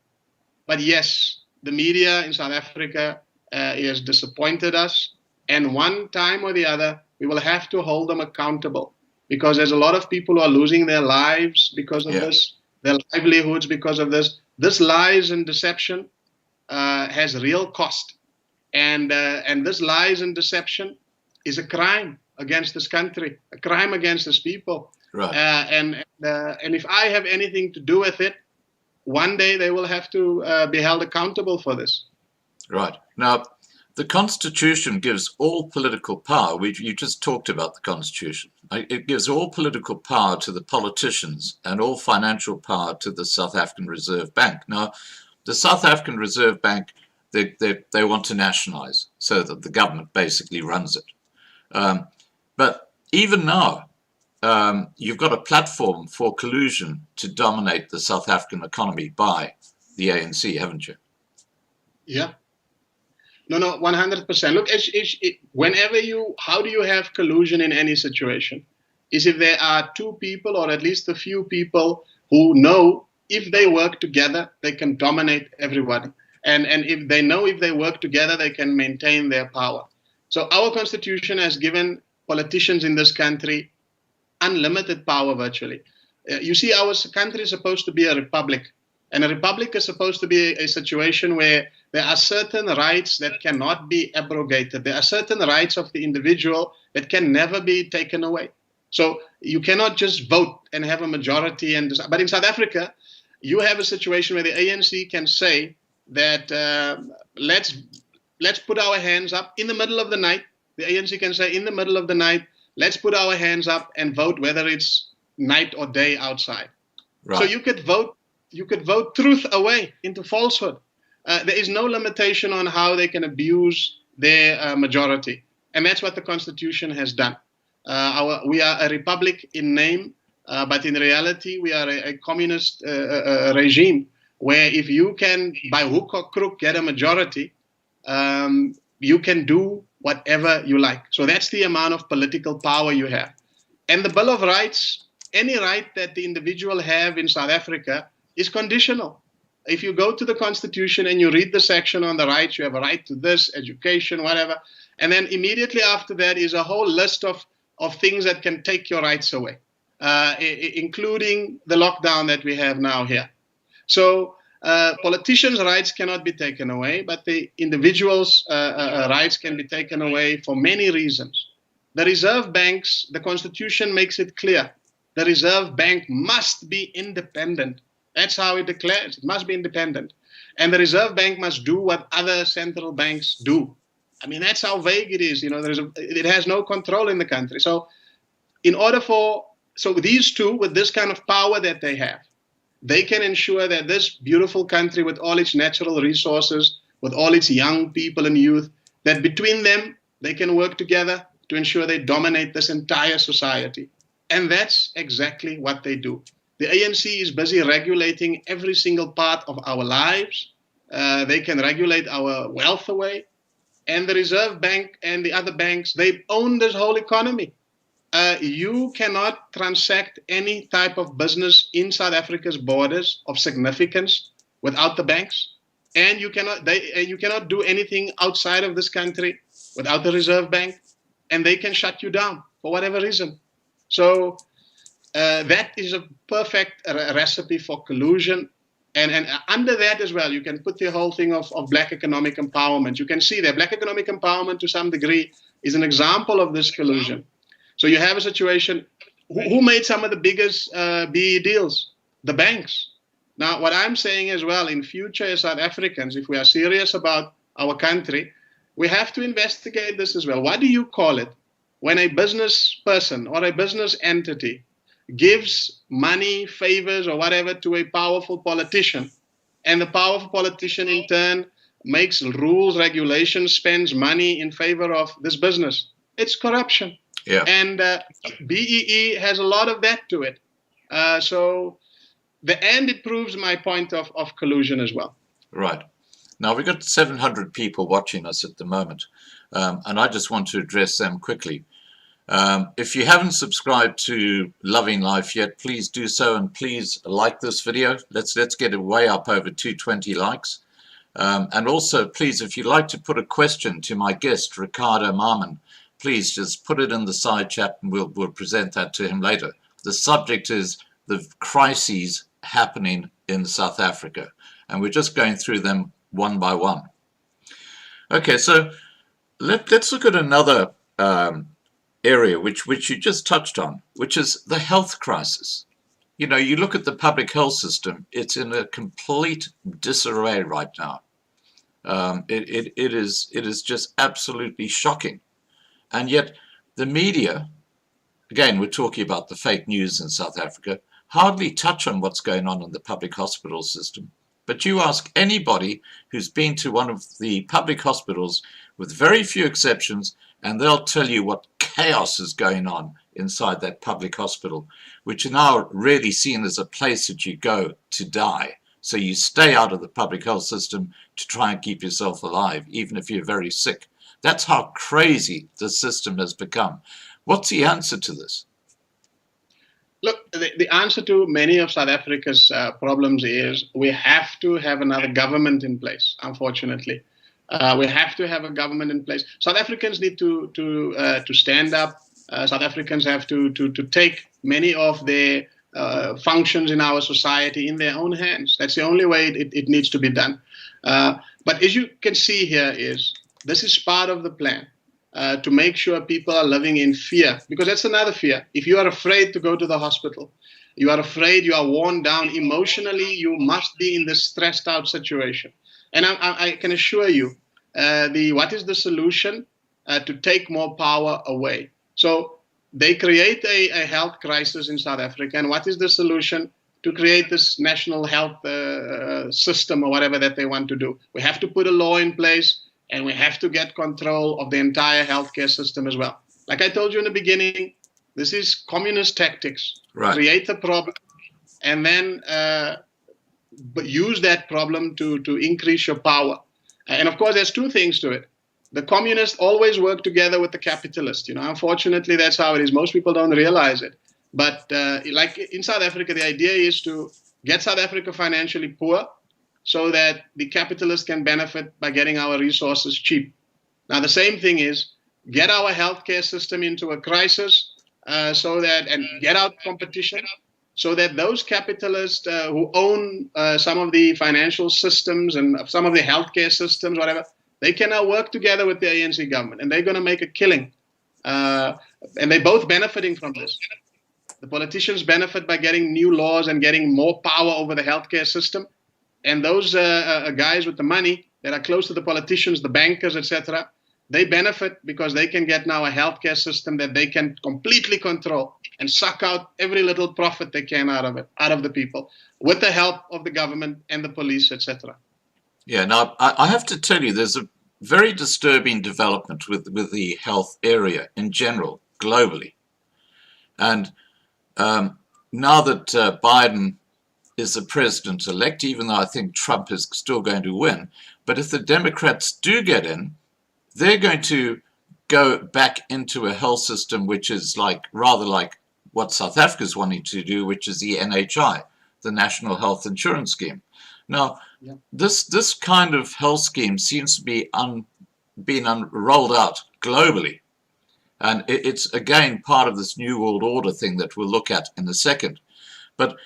S3: but yes, the media in South Africa has disappointed us. And one time or the other, we will have to hold them accountable, because there's a lot of people who are losing their lives because of this, their livelihoods because of this. This lies and deception has real cost. And this lies and deception is a crime against this country, a crime against this people.
S1: Right.
S3: And if I have anything to do with it, one day they will have to be held accountable for this.
S1: Right. Now, the Constitution gives all political power. You just talked about the Constitution. It gives all political power to the politicians and all financial power to the South African Reserve Bank. Now, the South African Reserve Bank they want to nationalize so that the government basically runs it. But even now, you've got a platform for collusion to dominate the South African economy by the ANC, haven't you?
S3: Yeah. No, 100%. Look, whenever how do you have collusion in any situation? Is if there are two people, or at least a few people, who know if they work together, they can dominate everybody. And if they know if they work together, they can maintain their power. So our constitution has given politicians in this country unlimited power virtually. You see, our country is supposed to be a republic. And a republic is supposed to be a situation where there are certain rights that cannot be abrogated. There are certain rights of the individual that can never be taken away. So you cannot just vote and have a majority. But in South Africa, you have a situation where the ANC can say that let's put our hands up in the middle of the night. The ANC can say in the middle of the night, let's put our hands up and vote whether it's night or day outside. Right. So you could vote truth away into falsehood. There is no limitation on how they can abuse their majority. And that's what the Constitution has done. We are a republic in name, but in reality, we are a communist regime where if you can, by hook or crook, get a majority, you can do whatever you like. So that's the amount of political power you have. And the Bill of Rights, any right that the individual have in South Africa is conditional. If you go to the Constitution and you read the section on the rights, you have a right to this, education, whatever. And then immediately after that is a whole list of things that can take your rights away, including the lockdown that we have now here. So politicians' rights cannot be taken away, but the individuals' rights can be taken away for many reasons. The Reserve Banks, the Constitution makes it clear, the Reserve Bank must be independent. That's how it declares. It must be independent. And the Reserve Bank must do what other central banks do. I mean, that's how vague it is. You know, it has no control in the country. So these two, with this kind of power that they have, they can ensure that this beautiful country with all its natural resources, with all its young people and youth, that between them, they can work together to ensure they dominate this entire society. And that's exactly what they do. The ANC is busy regulating every single part of our lives. They can regulate our wealth away. And the Reserve Bank and the other banks, they own this whole economy. You cannot transact any type of business in South Africa's borders of significance without the banks. And you cannot do anything outside of this country without the Reserve Bank. And they can shut you down for whatever reason. So that is a perfect recipe for collusion. And under that as well, you can put the whole thing of black economic empowerment. You can see that black economic empowerment to some degree is an example of this collusion. So you have a situation, who made some of the biggest BE deals? The banks. Now, what I'm saying as well, in future as South Africans, if we are serious about our country, we have to investigate this as well. What do you call it when a business person or a business entity gives money, favors, or whatever to a powerful politician, and the powerful politician in turn makes rules, regulations, spends money in favor of this business? It's corruption. Yeah. And BEE has a lot of that to it. It proves my point of collusion as well.
S1: Right. Now, we've got 700 people watching us at the moment, and I just want to address them quickly. If you haven't subscribed to Loving Life yet, please do so, and please like this video. Let's get it way up over 220 likes. And also, please, if you'd like to put a question to my guest, Ricardo Maarman, please just put it in the side chat and we'll present that to him later. The subject is the crises happening in South Africa, and we're just going through them one by one. Okay, so let's look at another area which you just touched on, which is the health crisis. You know, you look at the public health system, it's in a complete disarray right now. It is just absolutely shocking. And yet the media, again, we're talking about the fake news in South Africa, hardly touch on what's going on in the public hospital system. But you ask anybody who's been to one of the public hospitals, with very few exceptions, and they'll tell you what chaos is going on inside that public hospital, which are now really seen as a place that you go to die. So you stay out of the public health system to try and keep yourself alive, even if you're very sick. That's how crazy the system has become. What's the answer to this?
S3: Look, the answer to many of South Africa's problems is we have to have another government in place, unfortunately. We have to have a government in place. South Africans need to stand up. South Africans have to take many of their functions in our society in their own hands. That's the only way it needs to be done. But as you can see here this is part of the plan. To make sure people are living in fear, because that's another fear. If you are afraid to go to the hospital, you are afraid, you are worn down emotionally, you must be in this stressed out situation. And I can assure you, what is the solution? To take more power away. So they create a health crisis in South Africa. And what is the solution? To create this national health system or whatever that they want to do. We have to put a law in place. And we have to get control of the entire healthcare system as well. Like I told you in the beginning, this is communist tactics.
S1: Right.
S3: Create the problem and then use that problem to increase your power. And of course, there's two things to it. The communists always work together with the capitalists. Unfortunately, that's how it is. Most people don't realize it. But like in South Africa, the idea is to get South Africa financially poor, so that the capitalists can benefit by getting our resources cheap. Now, the same thing is get our healthcare system into a crisis and get out competition so that those capitalists who own some of the financial systems and some of the healthcare systems, whatever, they can now work together with the ANC government and they're going to make a killing. And they're both benefiting from this. The politicians benefit by getting new laws and getting more power over the healthcare system. And those guys with the money that are close to the politicians, the bankers, etc., they benefit because they can get now a healthcare system that they can completely control and suck out every little profit they can out of the people, with the help of the government and the police, etc.
S1: Yeah, now I have to tell you, there's a very disturbing development with the health area in general, globally. And now that Biden is the president-elect, even though I think Trump is still going to win. But if the Democrats do get in, they're going to go back into a health system which is rather like what South Africa is wanting to do, which is the NHI, the National Health Insurance Scheme. Now, this kind of health scheme seems to be being rolled out globally. And it's, again, part of this New World Order thing that we'll look at in a second. But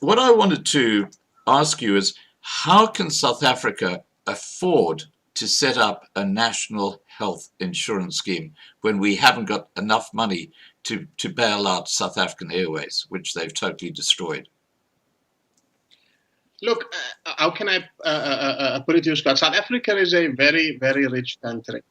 S1: what I wanted to ask you is, how can South Africa afford to set up a national health insurance scheme when we haven't got enough money to bail out South African Airways, which they've totally destroyed?
S3: Look, how can I put it to you, Scott? South Africa is a very, very rich country.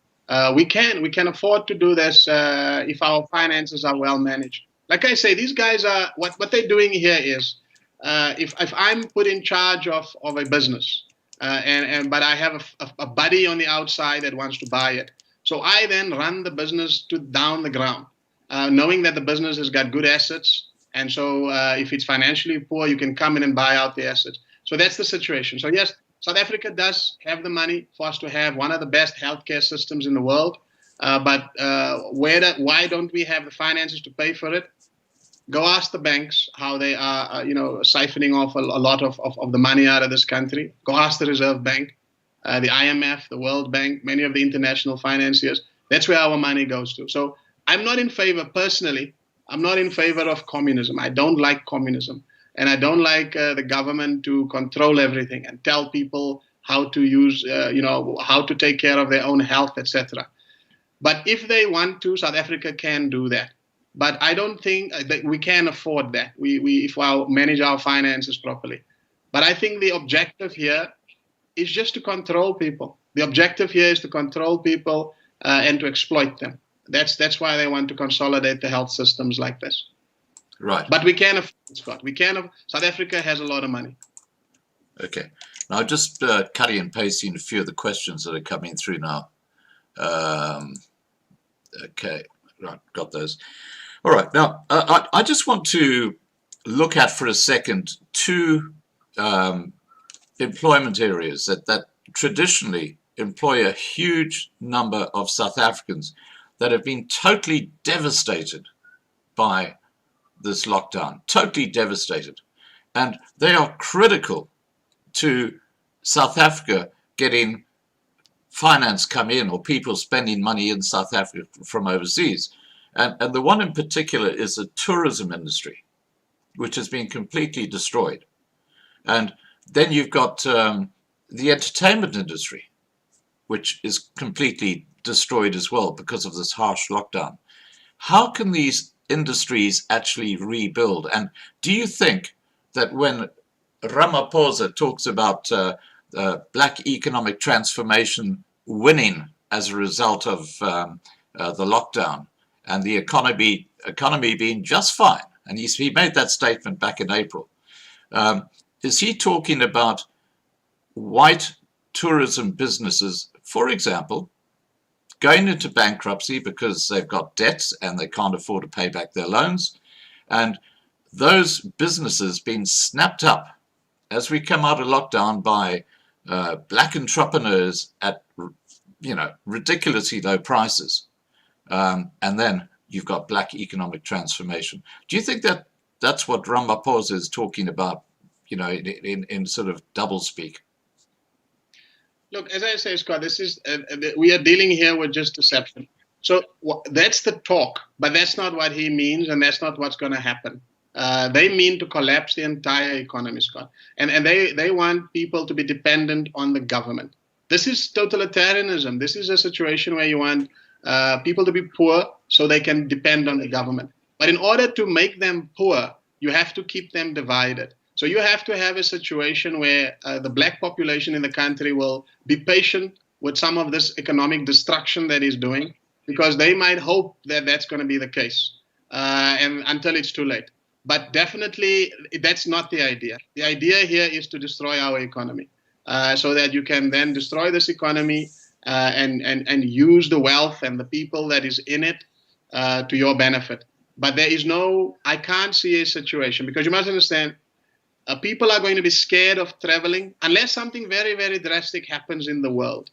S3: We can afford to do this if our finances are well managed. Like I say, these guys are, what they're doing here is, if I'm put in charge of a business, but I have a buddy on the outside that wants to buy it, so I then run the business down the ground, knowing that the business has got good assets, and so if it's financially poor, you can come in and buy out the assets. So that's the situation. So yes, South Africa does have the money for us to have one of the best healthcare systems in the world, but why don't we have the finances to pay for it? Go ask the banks how they are, siphoning off a lot of the money out of this country. Go ask the Reserve Bank, the IMF, the World Bank, many of the international financiers. That's where our money goes to. So I'm not in favor, personally, I'm not in favor of communism. I don't like communism. And I don't like the government to control everything and tell people how to use, how to take care of their own health, etc. But if they want to, South Africa can do that. But I don't think that we can afford that if we manage our finances properly. But I think the objective here is just to control people. The objective here is to control people and to exploit them. That's why they want to consolidate the health systems like this.
S1: Right.
S3: But we can afford it, Scott. South Africa has a lot of money.
S1: Okay. Now, just cutting and pasting a few of the questions that are coming through now. Okay, right, got those. All right. Now, I just want to look at for a second two employment areas that traditionally employ a huge number of South Africans that have been totally devastated by this lockdown, totally devastated. And they are critical to South Africa getting finance come in or people spending money in South Africa from overseas. And the one in particular is the tourism industry, which has been completely destroyed. And then you've got the entertainment industry, which is completely destroyed as well because of this harsh lockdown. How can these industries actually rebuild? And do you think that when Ramaphosa talks about black economic transformation winning as a result of the lockdown and the economy being just fine, and he made that statement back in April, is he talking about white tourism businesses, for example, going into bankruptcy because they've got debts and they can't afford to pay back their loans, and those businesses being snapped up as we come out of lockdown by black entrepreneurs at ridiculously low prices, and then you've got black economic transformation. Do you think that that's what Ramaphosa is talking about, in sort of double speak?
S3: Look, as I say, Scott, this is we are dealing here with just deception. So that's the talk, but that's not what he means, and that's not what's going to happen. They mean to collapse the entire economy, Scott, and they want people to be dependent on the government. This is totalitarianism. This is a situation where you want people to be poor so they can depend on the government. But in order to make them poor, you have to keep them divided. So you have to have a situation where the black population in the country will be patient with some of this economic destruction that he's doing, because they might hope that that's going to be the case, and until it's too late. But definitely, that's not the idea. The idea here is to destroy our economy, so that you can then destroy this economy and use the wealth and the people that is in it to your benefit. But I can't see a situation, because you must understand, people are going to be scared of traveling unless something very, very drastic happens in the world.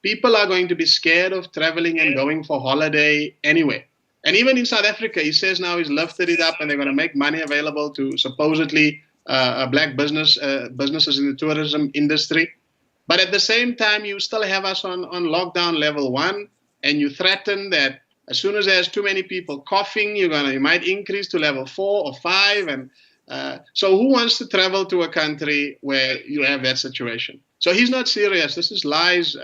S3: People are going to be scared of traveling and going for holiday anyway. And even in South Africa, he says now he's lifted it up and they're going to make money available to supposedly black businesses in the tourism industry. But at the same time, you still have us on lockdown level 1, and you threaten that as soon as there's too many people coughing, you might increase to level 4 or 5. And so who wants to travel to a country where you have that situation? So he's not serious. This is lies,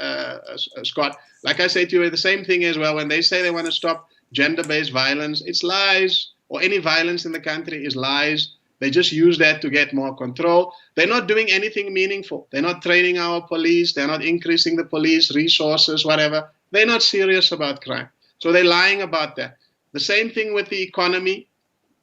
S3: Scott. Like I say to you, the same thing as well. When they say they want to stop gender-based violence, it's lies. Or any violence in the country is lies. They just use that to get more control. They're not doing anything meaningful. They're not training our police. They're not increasing the police resources, whatever. They're not serious about crime. So they're lying about that. The same thing with the economy.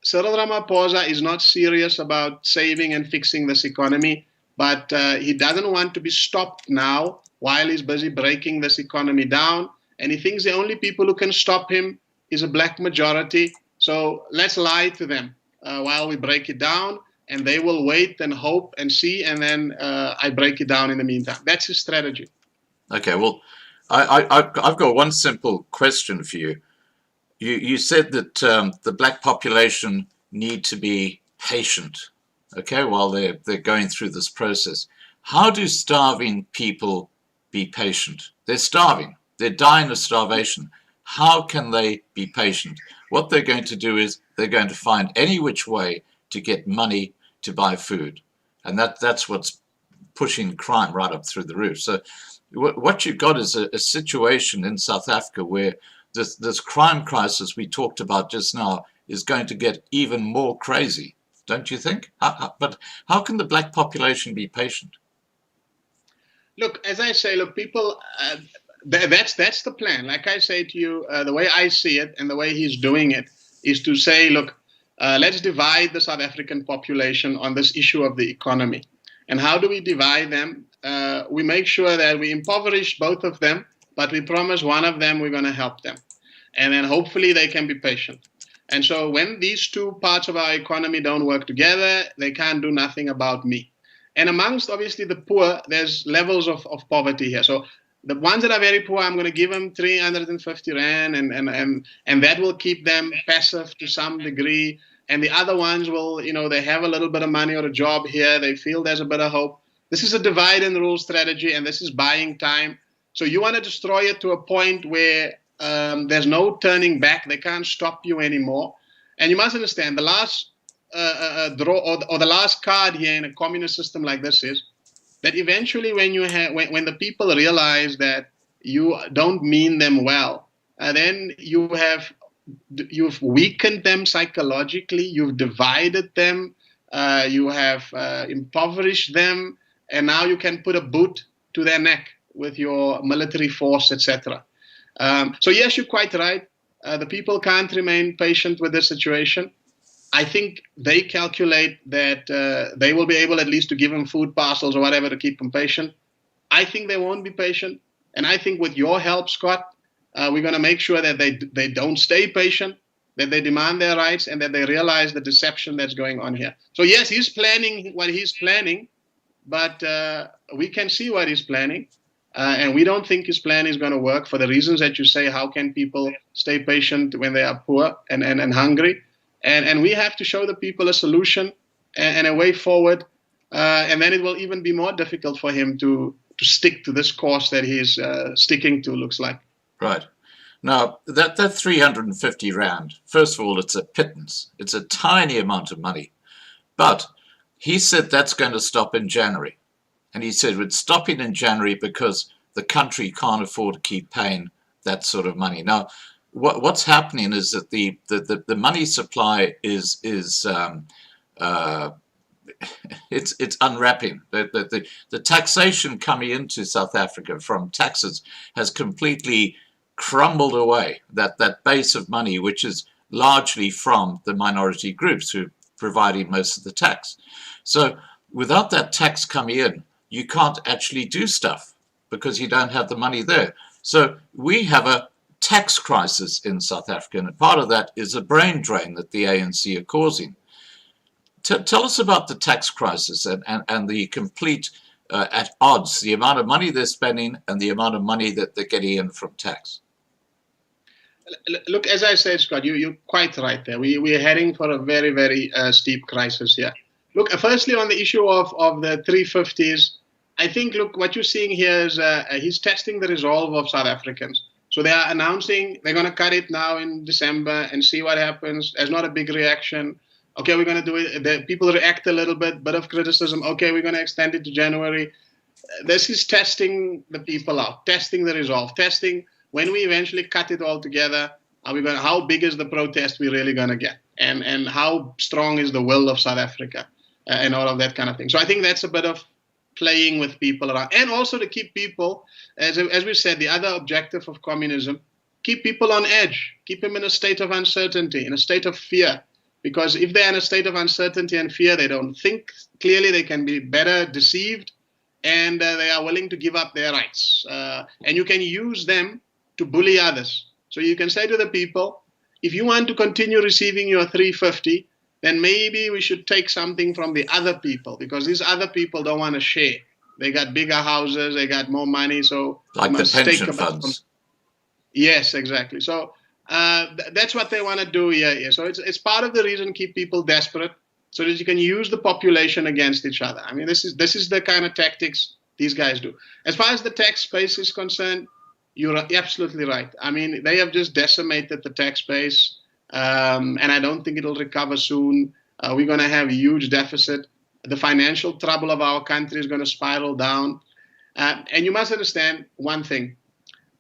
S3: Cyril Ramaphosa is not serious about saving and fixing this economy, but he doesn't want to be stopped now while he's busy breaking this economy down. And he thinks the only people who can stop him is a black majority. So let's lie to them while we break it down, and they will wait and hope and see, and then I break it down in the meantime. That's his strategy.
S1: Okay, well, I've got one simple question for you. You said that the black population need to be patient, okay, while they're going through this process. How do starving people be patient? They're starving. They're dying of starvation. How can they be patient? What they're going to do is they're going to find any which way to get money to buy food. And that's what's pushing crime right up through the roof. So what you've got is a situation in South Africa where this crime crisis we talked about just now is going to get even more crazy, don't you think? But how can the black population be patient?
S3: Look, as I say, people, that's the plan. Like I say to you, the way I see it and the way he's doing it is to say, look, let's divide the South African population on this issue of the economy. And how do we divide them? We make sure that we impoverish both of them, but we promise one of them we're going to help them. And then hopefully they can be patient. And so when these two parts of our economy don't work together, they can't do nothing about me. And amongst, obviously, the poor, there's levels of poverty here. So the ones that are very poor, I'm going to give them 350 Rand, and that will keep them passive to some degree. And the other ones will, they have a little bit of money or a job here. They feel there's a bit of hope. This is a divide and rule strategy, and this is buying time. So you want to destroy it to a point where there's no turning back. They can't stop you anymore. And you must understand, the last draw or the last card here in a communist system like this is that eventually when the people realize that you don't mean them well, then you've weakened them psychologically, you've divided them, you have impoverished them, and now you can put a boot to their neck with your military force, etc. So yes, you're quite right. The people can't remain patient with this situation. I think they calculate that they will be able at least to give them food parcels or whatever to keep them patient. I think they won't be patient. And I think with your help, Scott, we're going to make sure that they don't stay patient, that they demand their rights, and that they realize the deception that's going on here. So yes, he's planning what he's planning, but we can see what he's planning. And we don't think his plan is going to work for the reasons that you say. How can people stay patient when they are poor and hungry? And we have to show the people a solution and a way forward. And then it will even be more difficult for him to stick to this course that he's sticking to, looks like.
S1: Right. Now, that 350 Rand, first of all, it's a pittance. It's a tiny amount of money. But he said that's going to stop in January. And he said it's stopping in January because the country can't afford to keep paying that sort of money. Now, what's happening is that the money supply is it's unwrapping. The taxation coming into South Africa from taxes has completely crumbled away. That base of money, which is largely from the minority groups who are providing most of the tax. So without that tax coming in, you can't actually do stuff because you don't have the money there. So we have a tax crisis in South Africa, and part of that is a brain drain that the ANC are causing. Tell us about the tax crisis and the complete at odds, the amount of money they're spending and the amount of money that they're getting in from tax.
S3: Look, as I said, Scott, you're quite right there. We're heading for a very, very steep crisis here. Look, firstly, on the issue of the 350s, I think, look, what you're seeing here is he's testing the resolve of South Africans. So they are announcing they're going to cut it now in December and see what happens. There's not a big reaction. Okay, we're going to do it. The people react a little bit of criticism. Okay, we're going to extend it to January. This is testing the people out, testing the resolve, testing when we eventually cut it all together. How big is the protest we're really going to get? And how strong is the will of South Africa and all of that kind of thing. So I think that's a bit of playing with people around, and also to keep people, as we said, the other objective of communism, keep people on edge, keep them in a state of uncertainty, in a state of fear. Because if they're in a state of uncertainty and fear, they don't think clearly, they can be better deceived, and they are willing to give up their rights. And you can use them to bully others. So you can say to the people, if you want to continue receiving your 350, then maybe we should take something from the other people, because these other people don't want to share. They got bigger houses, they got more money, so
S1: like the pension funds.
S3: Yes, exactly. So that's what they want to do here. Yeah. So it's part of the reason keep people desperate, so that you can use the population against each other. I mean, this is the kind of tactics these guys do. As far as the tax base is concerned, you're absolutely right. I mean, they have just decimated the tax base. And I don't think it'll recover soon. We're going to have a huge deficit. The financial trouble of our country is going to spiral down. And you must understand one thing.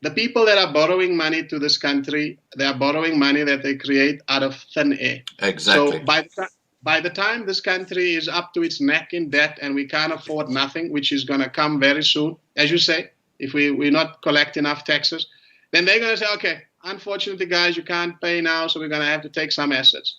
S3: The people that are borrowing money to this country, they are borrowing money that they create out of thin air.
S1: Exactly.
S3: So by the time this country is up to its neck in debt and we can't afford nothing, which is going to come very soon, as you say, if we not collect enough taxes, then they're going to say, okay, unfortunately, guys, you can't pay now, so we're going to have to take some assets.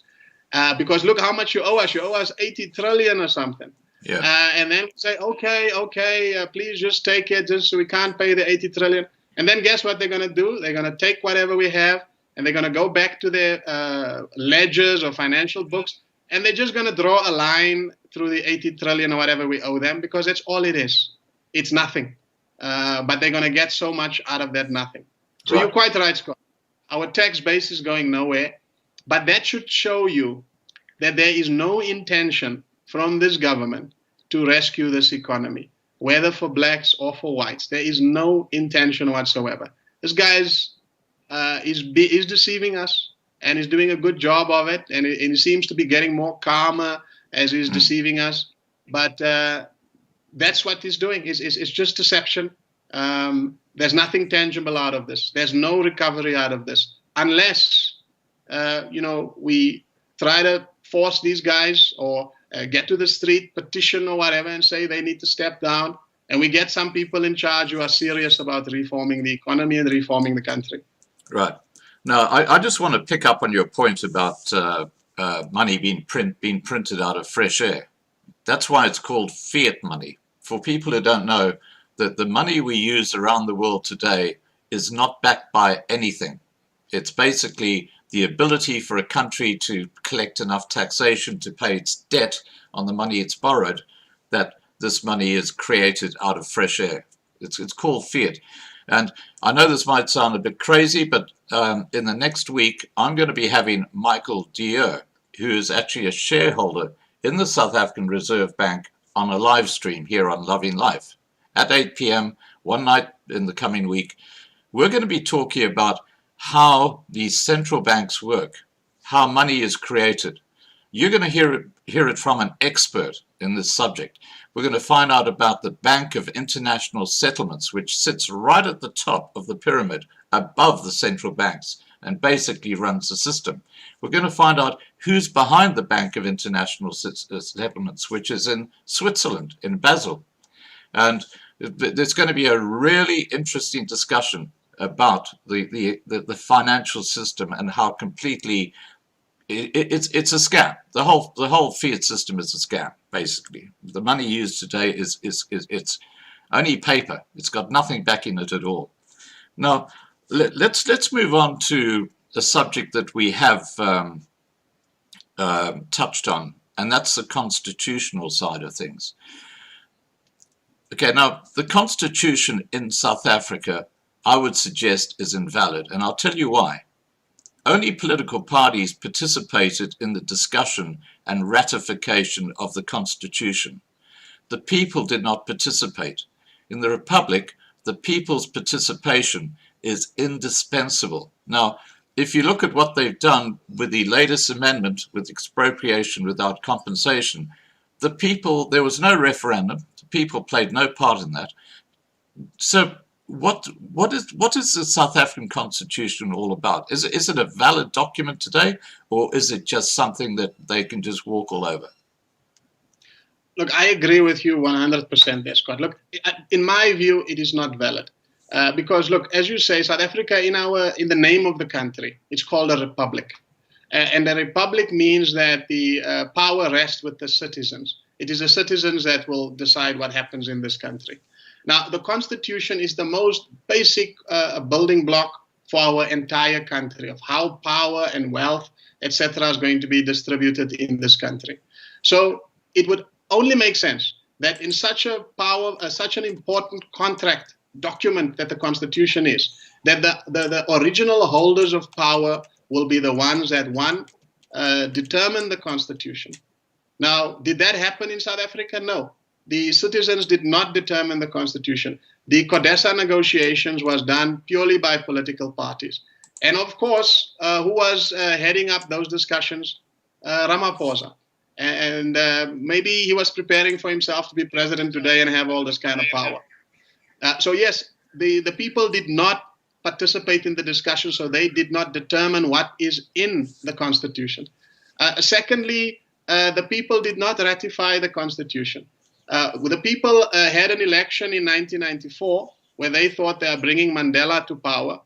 S3: Because look how much you owe us. You owe us 80 trillion or something.
S1: Yeah.
S3: And then say, okay, please just take it. Just we can't pay the 80 trillion. And then guess what they're going to do? They're going to take whatever we have and they're going to go back to their ledgers or financial books, and they're just going to draw a line through the 80 trillion or whatever we owe them, because that's all it is. It's nothing. But they're going to get so much out of that nothing. So You're quite right, Scott. Our tax base is going nowhere, but that should show you that there is no intention from this government to rescue this economy, whether for blacks or for whites. There is no intention whatsoever. This guy is deceiving us, and he's doing a good job of it, and he seems to be getting more calmer as he's deceiving us. But that's what he's doing. It's just deception. There's nothing tangible out of this. There's no recovery out of this, unless we try to force these guys or get to the street, petition or whatever, and say they need to step down, and we get some people in charge who are serious about reforming the economy and reforming the country.
S1: Right. Now, I just want to pick up on your point about money being printed out of fresh air. That's why it's called fiat money. For people who don't know, that the money we use around the world today is not backed by anything. It's basically the ability for a country to collect enough taxation to pay its debt on the money it's borrowed, that this money is created out of fresh air. It's called fiat. And I know this might sound a bit crazy, but in the next week, I'm going to be having Michael Dier, who is actually a shareholder in the South African Reserve Bank, on a live stream here on Loving Life at 8 p.m. one night in the coming week. We're going to be talking about how these central banks work, how money is created. You're going to hear it from an expert in this subject. We're going to find out about the Bank of International Settlements, which sits right at the top of the pyramid above the central banks and basically runs the system. We're going to find out who's behind the Bank of International Settlements, which is in Switzerland, in Basel. And there's going to be a really interesting discussion about the financial system and how completely it's a scam. The whole fiat system is a scam, basically. The money used today is it's only paper. It's got nothing backing it at all. Now, let's move on to the subject that we have touched on, and that's the constitutional side of things. Okay, now the constitution in South Africa, I would suggest, is invalid, and I'll tell you why. Only political parties participated in the discussion and ratification of the constitution. The people did not participate. In the Republic, the people's participation is indispensable. Now, if you look at what they've done with the latest amendment with expropriation without compensation, the people, there was no referendum. The people played no part in that. So what is the South African Constitution all about? Is it a valid document today, or is it just something that they can just walk all over?
S3: Look, I agree with you 100% there, Scott. Look, in my view, it is not valid. Because, look, as you say, South Africa, in the name of the country, it's called a republic. And a republic means that the power rests with the citizens. It is the citizens that will decide what happens in this country. Now, the Constitution is the most basic building block for our entire country, of how power and wealth, etc., is going to be distributed in this country. So it would only make sense that in such an important contract document that the Constitution is, that the original holders of power will be the ones that, determine the Constitution. Now, did that happen in South Africa? No. The citizens did not determine the Constitution. The CODESA negotiations was done purely by political parties. And of course, who was heading up those discussions? Ramaphosa. And maybe he was preparing for himself to be president today and have all this kind of power. So yes, the people did not participate in the discussion, so they did not determine what is in the Constitution. Secondly, the people did not ratify the Constitution. The people had an election in 1994 where they thought they are bringing Mandela to power.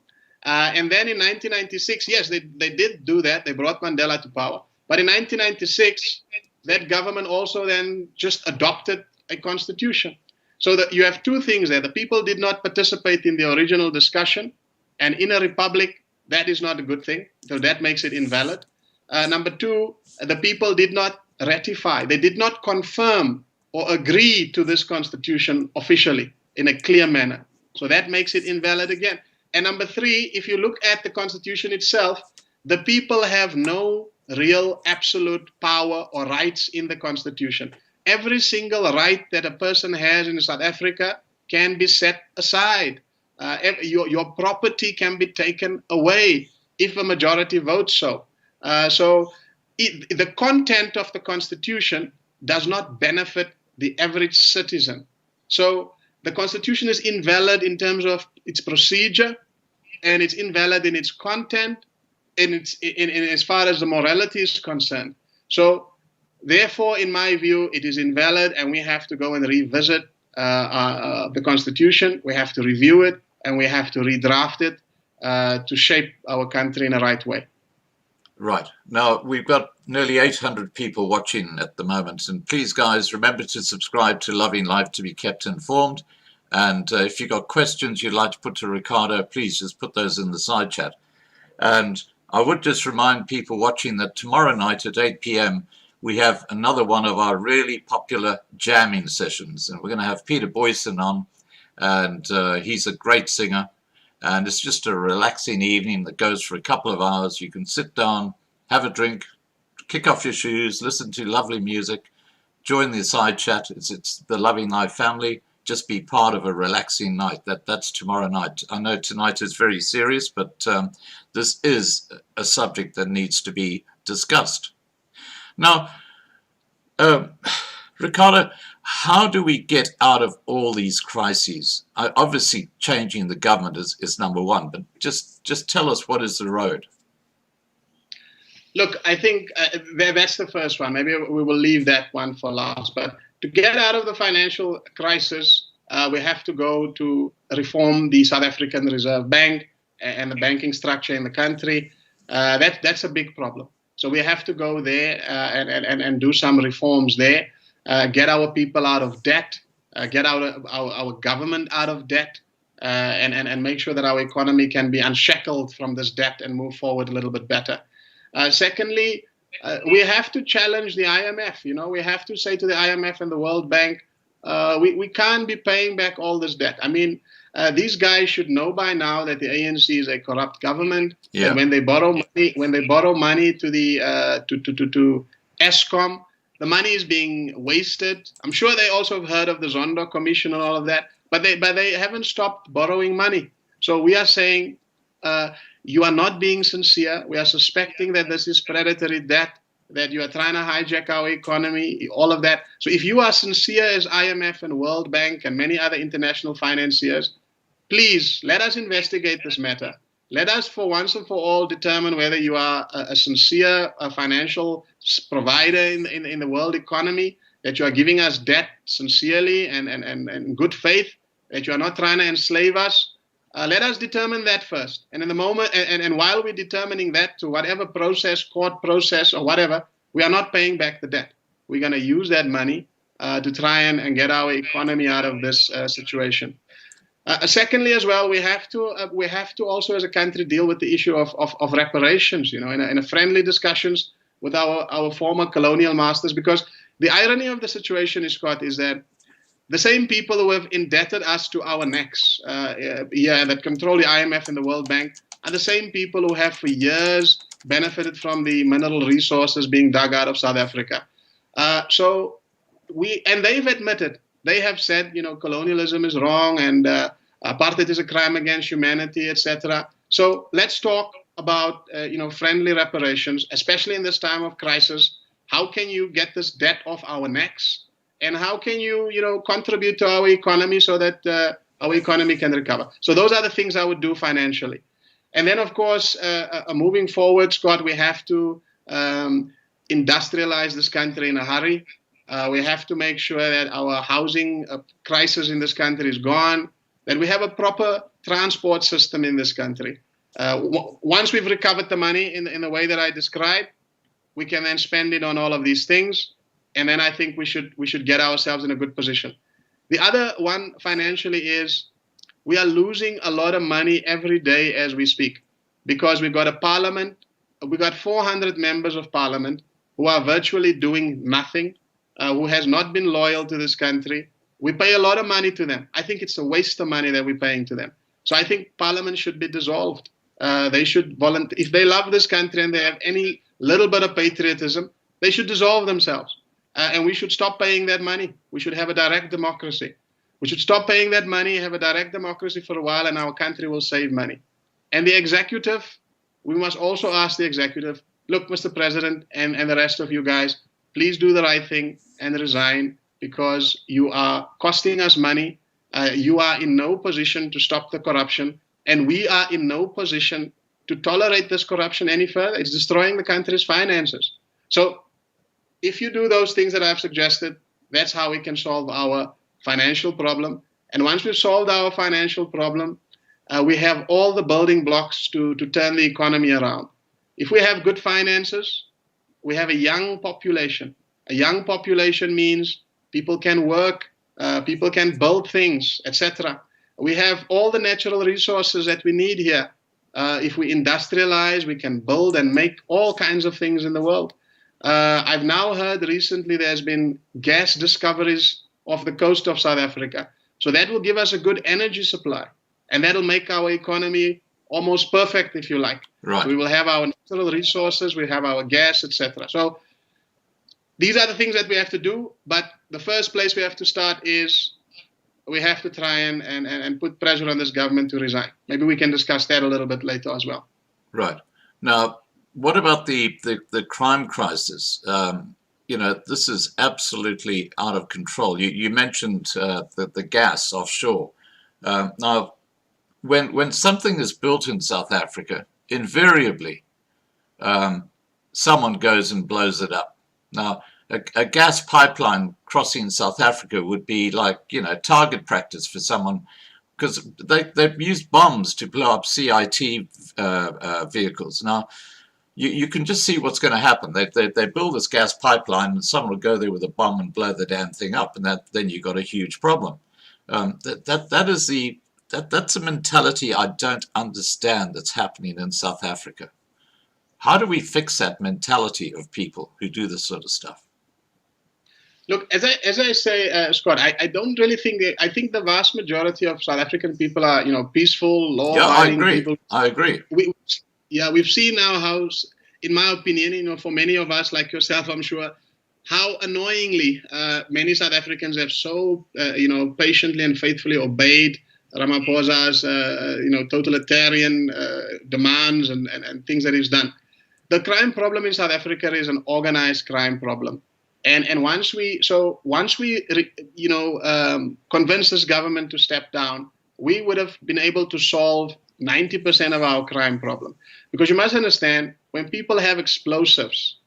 S3: And then in 1996, yes, they did do that. They brought Mandela to power. But in 1996, that government also then just adopted a constitution. So that you have two things there. The people did not participate in the original discussion, and in a republic, that is not a good thing. So that makes it invalid. Number two, the people did not ratify. They did not confirm or agree to this constitution officially in a clear manner. So that makes it invalid again. And number three, if you look at the constitution itself, the people have no real absolute power or rights in the constitution. Every single right that a person has in South Africa can be set aside. Your property can be taken away if a majority votes so. The content of the constitution does not benefit the average citizen. So the constitution is invalid in terms of its procedure, and it's invalid in its content, in as far as the morality is concerned. So therefore, in my view, it is invalid, and we have to go and revisit the constitution. We have to review it, and we have to redraft it to shape our country in the right way.
S1: Right. Now, we've got nearly 800 people watching at the moment. And please, guys, remember to subscribe to Loving Life to be kept informed. And if you've got questions you'd like to put to Ricardo, please just put those in the side chat. And I would just remind people watching that tomorrow night at 8 p.m., we have another one of our really popular jamming sessions. And we're going to have Peter Boyson on. And he's a great singer. And it's just a relaxing evening that goes for a couple of hours. You can sit down, have a drink, kick off your shoes, listen to lovely music, join the side chat. It's the Loving Life family. Just be part of a relaxing night. That's tomorrow night. I know tonight is very serious, but this is a subject that needs to be discussed. Now, Ricardo, how do we get out of all these crises? Obviously, changing the government is number one, but just tell us what is the road.
S3: Look, I think that's the first one. Maybe we will leave that one for last. But to get out of the financial crisis, we have to go to reform the South African Reserve Bank and the banking structure in the country. That's a big problem. So we have to go there and do some reforms there. Get our people out of debt, get our government out of debt, and make sure that our economy can be unshackled from this debt and move forward a little bit better. Secondly, we have to challenge the IMF. We have to say to the IMF and the World Bank, we can't be paying back all this debt. I mean, these guys should know by now that the ANC is a corrupt government. Yeah. And when they borrow money to the to Eskom, the money is being wasted. I'm sure they also have heard of the Zondo Commission and all of that, but they haven't stopped borrowing money. So we are saying you are not being sincere. We are suspecting that this is predatory debt, that you are trying to hijack our economy, all of that. So if you are sincere as IMF and World Bank and many other international financiers, please let us investigate this matter. Let us, for once and for all, determine whether you are a sincere financial provider in the world economy, that you are giving us debt sincerely and in good faith, that you are not trying to enslave us. Let us determine that first. And in the moment, and while we're determining that to whatever process, court process or whatever, we are not paying back the debt. We're going to use that money to try and get our economy out of this situation. Secondly, as well, we have to also, as a country, deal with the issue of reparations. In a friendly discussions with our former colonial masters, because the irony of the situation, Scott, is that the same people who have indebted us to our necks, that control the IMF and the World Bank, are the same people who have for years benefited from the mineral resources being dug out of South Africa. And they've admitted. They have said, colonialism is wrong and apartheid is a crime against humanity, etc. So let's talk about, friendly reparations, especially in this time of crisis. How can you get this debt off our necks? And how can you, contribute to our economy so that our economy can recover? So those are the things I would do financially. And then, of course, moving forward, Scott, we have to industrialize this country in a hurry. We have to make sure that our housing crisis in this country is gone, that we have a proper transport system in this country. Once we've recovered the money in the way that I described, we can then spend it on all of these things. and then I think we should get ourselves in a good position. The other one financially is we are losing a lot of money every day as we speak, because we've got a parliament, we've got 400 members of parliament who are virtually doing nothing, who has not been loyal to this country. We pay a lot of money to them. I think it's a waste of money that we're paying to them. So I think Parliament should be dissolved. They should volunteer. If they love this country and they have any little bit of patriotism, they should dissolve themselves. And we should stop paying that money. We should have a direct democracy. We should stop paying that money, have a direct democracy for a while, and our country will save money. And the executive, we must also ask the executive, look, Mr. President and the rest of you guys, please do the right thing and resign, because you are costing us money. You are in no position to stop the corruption, and we are in no position to tolerate this corruption any further. It's destroying the country's finances. So if you do those things that I've suggested, that's how we can solve our financial problem. And once we've solved our financial problem, we have all the building blocks to turn the economy around. If we have good finances, we have a young population. A young population means people can work, people can build things, etc. We have all the natural resources that we need here. If we industrialize, we can build and make all kinds of things in the world. I've now heard recently there's been gas discoveries off the coast of South Africa. So that will give us a good energy supply. And that'll make our economy almost perfect, if you like.
S1: Right.
S3: So we will have our natural resources, we have our gas, etc. So these are the things that we have to do. But the first place we have to start is we have to try and put pressure on this government to resign. Maybe we can discuss that a little bit later as well.
S1: Right. Now, what about the crime crisis? You know, this is absolutely out of control. You mentioned the gas offshore. Now, when something is built in South Africa, invariably someone goes and blows it up. Now, a gas pipeline crossing South Africa would be like, you know, target practice for someone, because they've used bombs to blow up CIT vehicles. Now, you can just see what's going to happen. They build this gas pipeline, and someone will go there with a bomb and blow the damn thing up, and then you've got a huge problem. That's a mentality I don't understand that's happening in South Africa. How do we fix that mentality of people who do this sort of stuff?
S3: Look, as I say, Scott, I don't really think I think the vast majority of South African people are, you know, peaceful, law-abiding people.
S1: I agree.
S3: We've seen now how, in my opinion, you know, for many of us like yourself, I'm sure, how annoyingly many South Africans have so, you know, patiently and faithfully obeyed Ramaphosa's, you know, totalitarian demands and things that he's done. The crime problem in South Africa is an organized crime problem. And once we you know, convince this government to step down, we would have been able to solve 90% of our crime problem. Because you must understand, when people have explosives,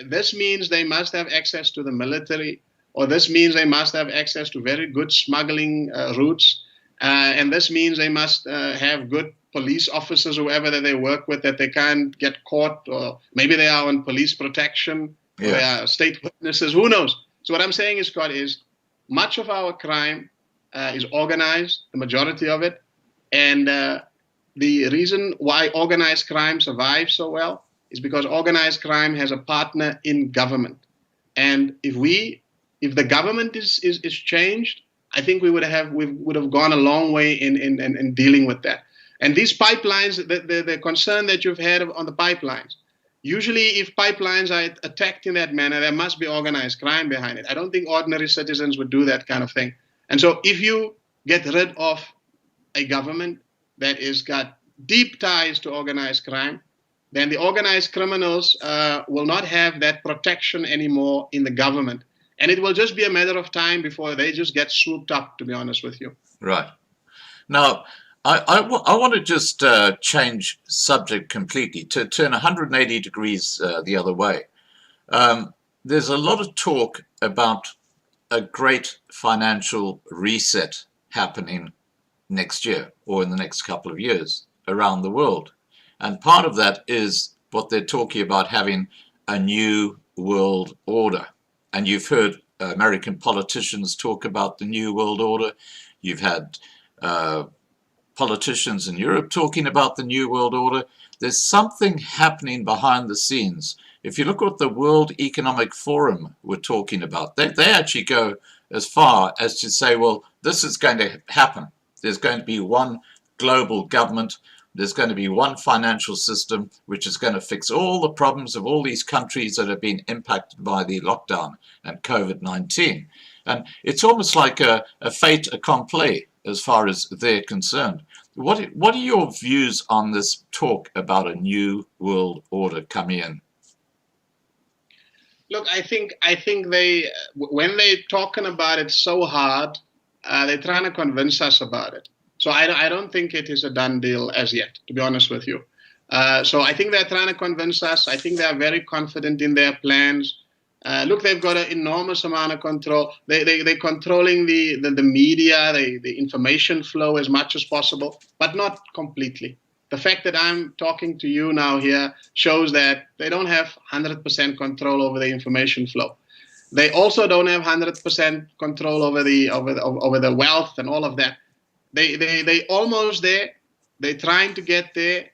S3: this means they must have access to the military, or this means they must have access to very good smuggling routes, and this means they must have good police officers, whoever that they work with, that they can't get caught, or maybe they are on police protection. Yeah. They are state witnesses, who knows? So what I'm saying is, Scott, is much of our crime is organized, the majority of it. And the reason why organized crime survives so well is because organized crime has a partner in government. And if the government is changed, I think we would have gone a long way in dealing with that. And these pipelines, the concern that you've had on the pipelines, usually, if pipelines are attacked in that manner, there must be organized crime behind it. I don't think ordinary citizens would do that kind of thing. And so if you get rid of a government that has got deep ties to organized crime, then the organized criminals will not have that protection anymore in the government. And it will just be a matter of time before they just get swooped up, to be honest with you.
S1: Right. Now, I want to just change subject completely, to turn 180 degrees the other way. There's a lot of talk about a great financial reset happening next year or in the next couple of years around the world. And part of that is what they're talking about, having a new world order. and you've heard American politicians talk about the New World Order. You've had politicians in Europe talking about the New World Order. There's something happening behind the scenes. If you look at what the World Economic Forum were talking about, they actually go as far as to say, well, this is going to happen. There's going to be one global government. There's going to be one financial system which is going to fix all the problems of all these countries that have been impacted by the lockdown and COVID-19. And it's almost like a fait accompli as far as they're concerned. What are your views on this talk about a new world order coming in?
S3: Look, I think they, when they're talking about it so hard, they're trying to convince us about it. So I don't think it is a done deal as yet, to be honest with you. So I think they're trying to convince us. I think they're very confident in their plans. Look, they've got an enormous amount of control. They're controlling the media, the information flow as much as possible, but not completely. The fact that I'm talking to you now here shows that they don't have 100% control over the information flow. They also don't have 100% control over the wealth and all of that. They almost there. They're trying to get there.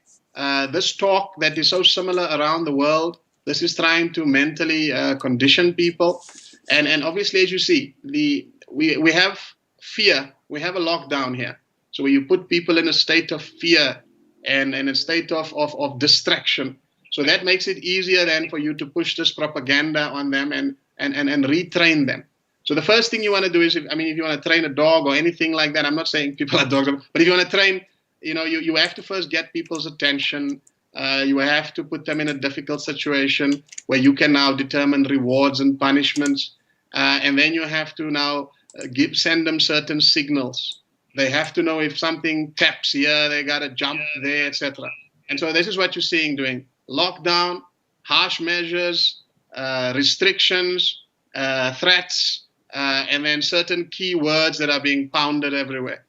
S3: This talk that is so similar around the world, this is trying to mentally condition people. And obviously, as you see, we have fear. We have a lockdown here. So when you put people in a state of fear and in a state of distraction, so that makes it easier then for you to push this propaganda on them and retrain them. So the first thing you want to do is, if you want to train a dog or anything like that, I'm not saying people are dogs, but if you want to train, you have to first get people's attention. You have to put them in a difficult situation where you can now determine rewards and punishments. And then you have to now send them certain signals. They have to know if something taps here, they got to jump there, etc. And so this is what you're seeing doing. Lockdown, harsh measures, restrictions, threats, and then certain key words that are being pounded everywhere.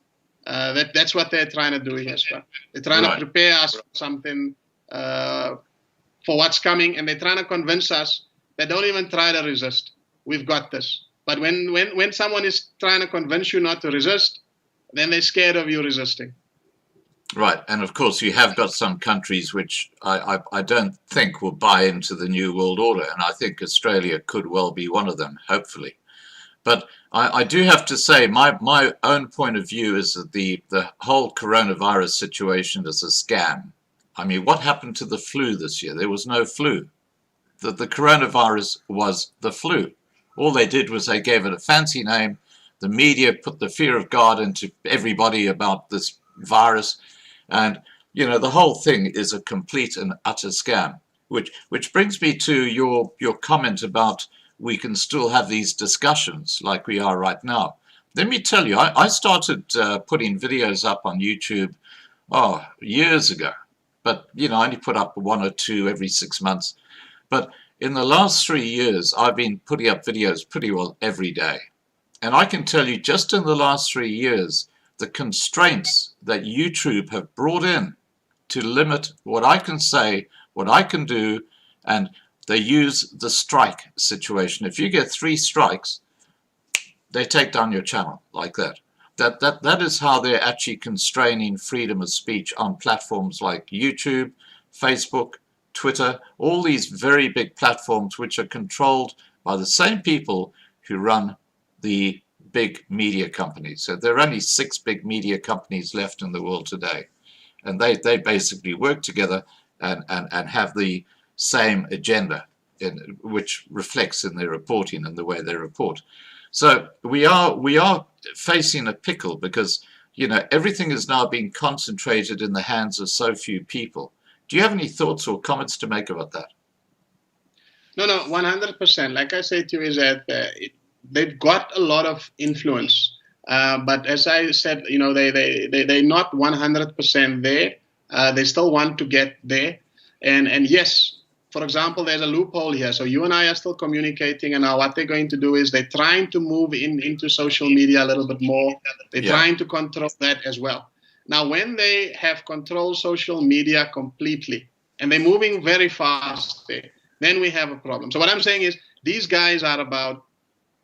S3: That's what they're trying to do here. They're trying to prepare us for something, for what's coming, and they're trying to convince us that don't even try to resist. We've got this. But when someone is trying to convince you not to resist, then they're scared of you resisting.
S1: Right, and of course you have got some countries which I don't think will buy into the New World Order, and I think Australia could well be one of them, hopefully. But I do have to say my own point of view is that the whole coronavirus situation is a scam. I mean, what happened to the flu this year? There was no flu. The coronavirus was the flu. All they did was they gave it a fancy name. The media put the fear of God into everybody about this virus. And, the whole thing is a complete and utter scam, which brings me to your comment about we can still have these discussions like we are right now. Let me tell you, I started putting videos up on YouTube, years ago. But, I only put up one or two every 6 months. But in the last 3 years, I've been putting up videos pretty well every day. And I can tell you, just in the last 3 years, the constraints that YouTube have brought in to limit what I can say, what I can do, and they use the strike situation. If you get 3 strikes, they take down your channel like that. That is how they're actually constraining freedom of speech on platforms like YouTube, Facebook, Twitter, all these very big platforms which are controlled by the same people who run the big media companies. So there are only 6 big media companies left in the world today. And they basically work together and have the same agenda, which reflects in their reporting and the way they report. So we are facing a pickle because, everything is now being concentrated in the hands of so few people. Do you have any thoughts or comments to make about that?
S3: No, 100%. Like I said to you, is that they've got a lot of influence. But as I said, they're not 100% there. They still want to get there. And yes, for example, there's a loophole here. So you and I are still communicating, and now what they're going to do is they're trying to move into social media a little bit more. They're trying to control that as well. Now, when they have controlled social media completely, and they're moving very fast there, then we have a problem. So what I'm saying is, these guys are about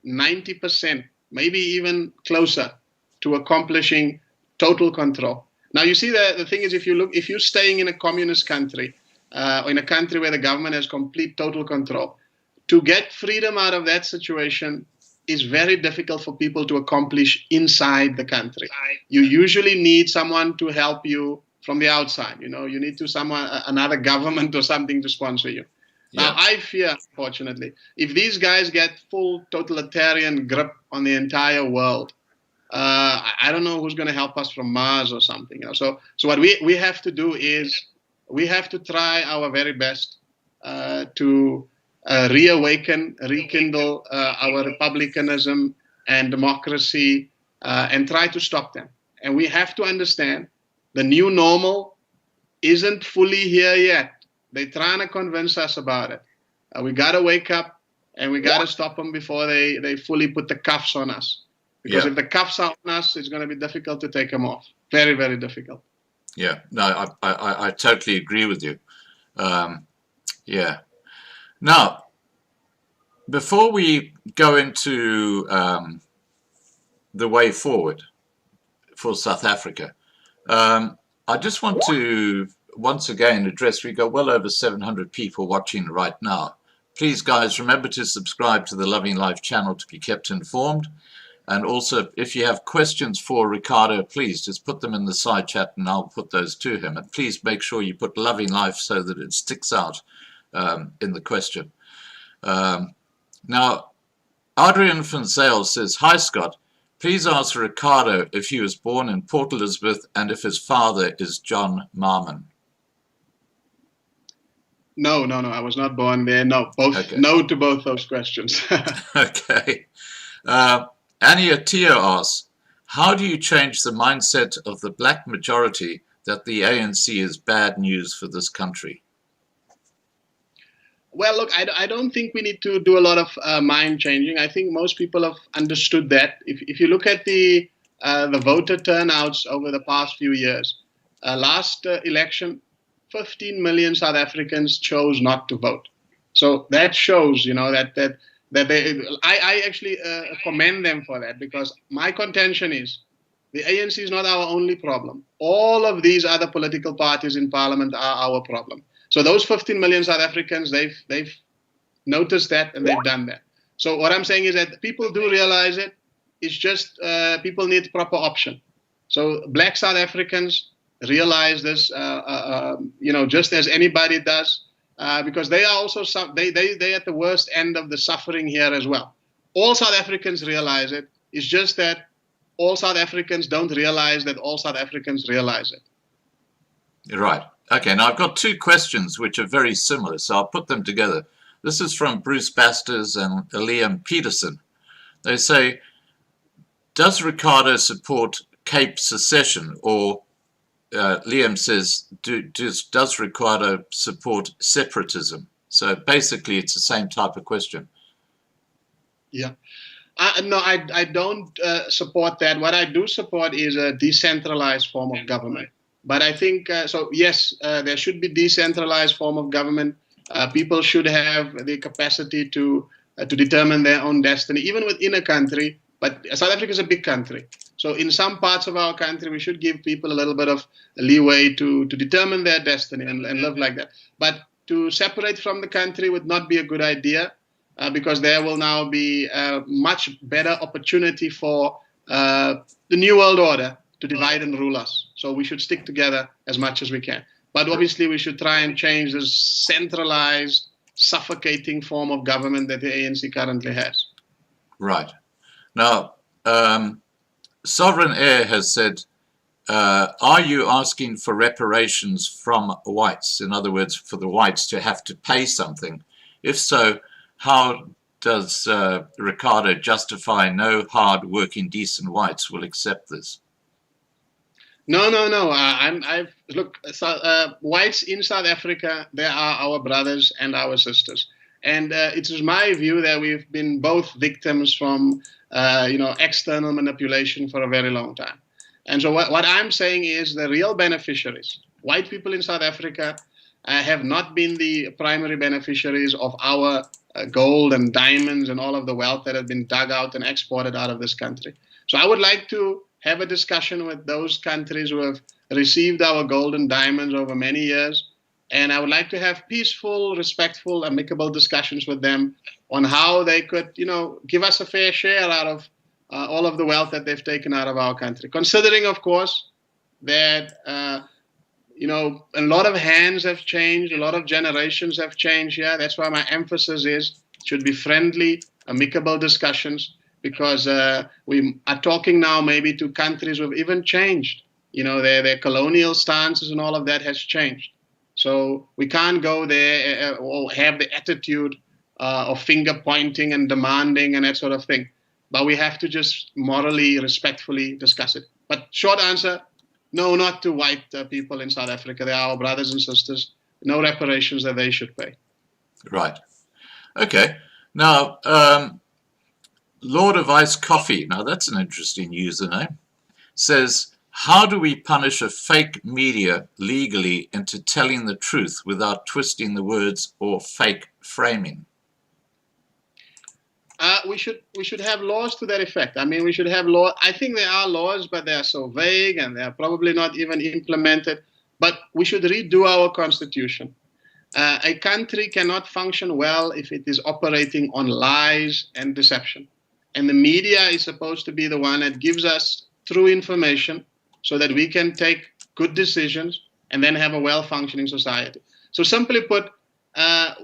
S3: 90%, maybe even closer to accomplishing total control. Now, you see, the thing is, if you're staying in a communist country, or in a country where the government has complete total control, to get freedom out of that situation is very difficult for people to accomplish inside the country. You usually need someone to help you from the outside. You need another government or something to sponsor you. Now, I fear, unfortunately, if these guys get full totalitarian grip on the entire world, I don't know who's going to help us from Mars or something. So what we have to do is we have to try our very best to reawaken, rekindle our republicanism and democracy, and try to stop them. And we have to understand the new normal isn't fully here yet. They're trying to convince us about it. We got to wake up, and we got to stop them before they fully put the cuffs on us. Because if the cuffs are on us, it's going to be difficult to take them off. Very, very difficult.
S1: Yeah, no, I totally agree with you. Yeah. Now, before we go into the way forward for South Africa, I just want to once again address, we got well over 700 people watching right now. Please, guys, remember to subscribe to the Loving Life channel to be kept informed. And also, if you have questions for Ricardo, please just put them in the side chat and I'll put those to him. And please make sure you put Loving Life so that it sticks out in the question. Now, Adrian van Zale says, "Hi, Scott. Please ask Ricardo if he was born in Port Elizabeth and if his father is John Maarman."
S3: No, I was not born there. No, no to both those questions.
S1: Okay. Ania Tio asks, "How do you change the mindset of the black majority that the ANC is bad news for this country?"
S3: Well, look, I don't think we need to do a lot of mind changing. I think most people have understood that. If you look at the voter turnouts over the past few years, last election, 15 million South Africans chose not to vote. So that shows, that I actually commend them for that, because my contention is the ANC is not our only problem. All of these other political parties in parliament are our problem. So those 15 million South Africans, they've noticed that and they've done that. So what I'm saying is that people do realize it. It's just people need proper option. So black South Africans realize this, just as anybody does, because they are also they at the worst end of the suffering here as well. All South Africans realize it. It's just that all South Africans don't realize that all South Africans realize it.
S1: Right. Okay, now I've got two questions which are very similar, so I'll put them together. This is from Bruce Basters and Liam Peterson. They say, "Does Ricardo support Cape secession?" Or Liam says, does Ricardo support separatism? So basically it's the same type of question.
S3: Yeah. No, I don't support that. What I do support is a decentralized form of government. But I think, yes, there should be decentralized form of government. People should have the capacity to determine their own destiny, even within a country. But South Africa is a big country. So in some parts of our country, we should give people a little bit of leeway to determine their destiny and live like that. But to separate from the country would not be a good idea, because there will now be a much better opportunity for the New World Order to divide and rule us. So we should stick together as much as we can. But obviously we should try and change this centralized, suffocating form of government that the ANC currently has.
S1: Right. Now, Sovereign Air has said, are you asking for reparations from whites? In other words, for the whites to have to pay something? If so, how does Ricardo justify no hard-working, decent whites will accept this?
S3: No. Look, whites in South Africa, they are our brothers and our sisters. And it is my view that we've been both victims from, external manipulation for a very long time. And so what I'm saying is the real beneficiaries, white people in South Africa, have not been the primary beneficiaries of our gold and diamonds and all of the wealth that has been dug out and exported out of this country. So I would like to have a discussion with those countries who have received our gold and diamonds over many years. And I would like to have peaceful, respectful, amicable discussions with them on how they could, give us a fair share out of all of the wealth that they've taken out of our country. Considering, of course, that, a lot of hands have changed, a lot of generations have changed here. That's why my emphasis is it should be friendly, amicable discussions, because we are talking now maybe to countries who have even changed. Their colonial stances and all of that has changed. So we can't go there or have the attitude of finger pointing and demanding and that sort of thing. But we have to just morally, respectfully discuss it. But short answer, no, not to white people in South Africa. They are our brothers and sisters. No reparations that they should pay.
S1: Right. Okay. Now, Lord of Ice Coffee, now that's an interesting username, says, how do we punish a fake media legally into telling the truth without twisting the words or fake framing?
S3: We should have laws to that effect. I mean, we should have law. I think there are laws, but they are so vague and they are probably not even implemented. But we should redo our constitution. A country cannot function well if it is operating on lies and deception. And the media is supposed to be the one that gives us true information so that we can take good decisions and then have a well-functioning society. So simply put,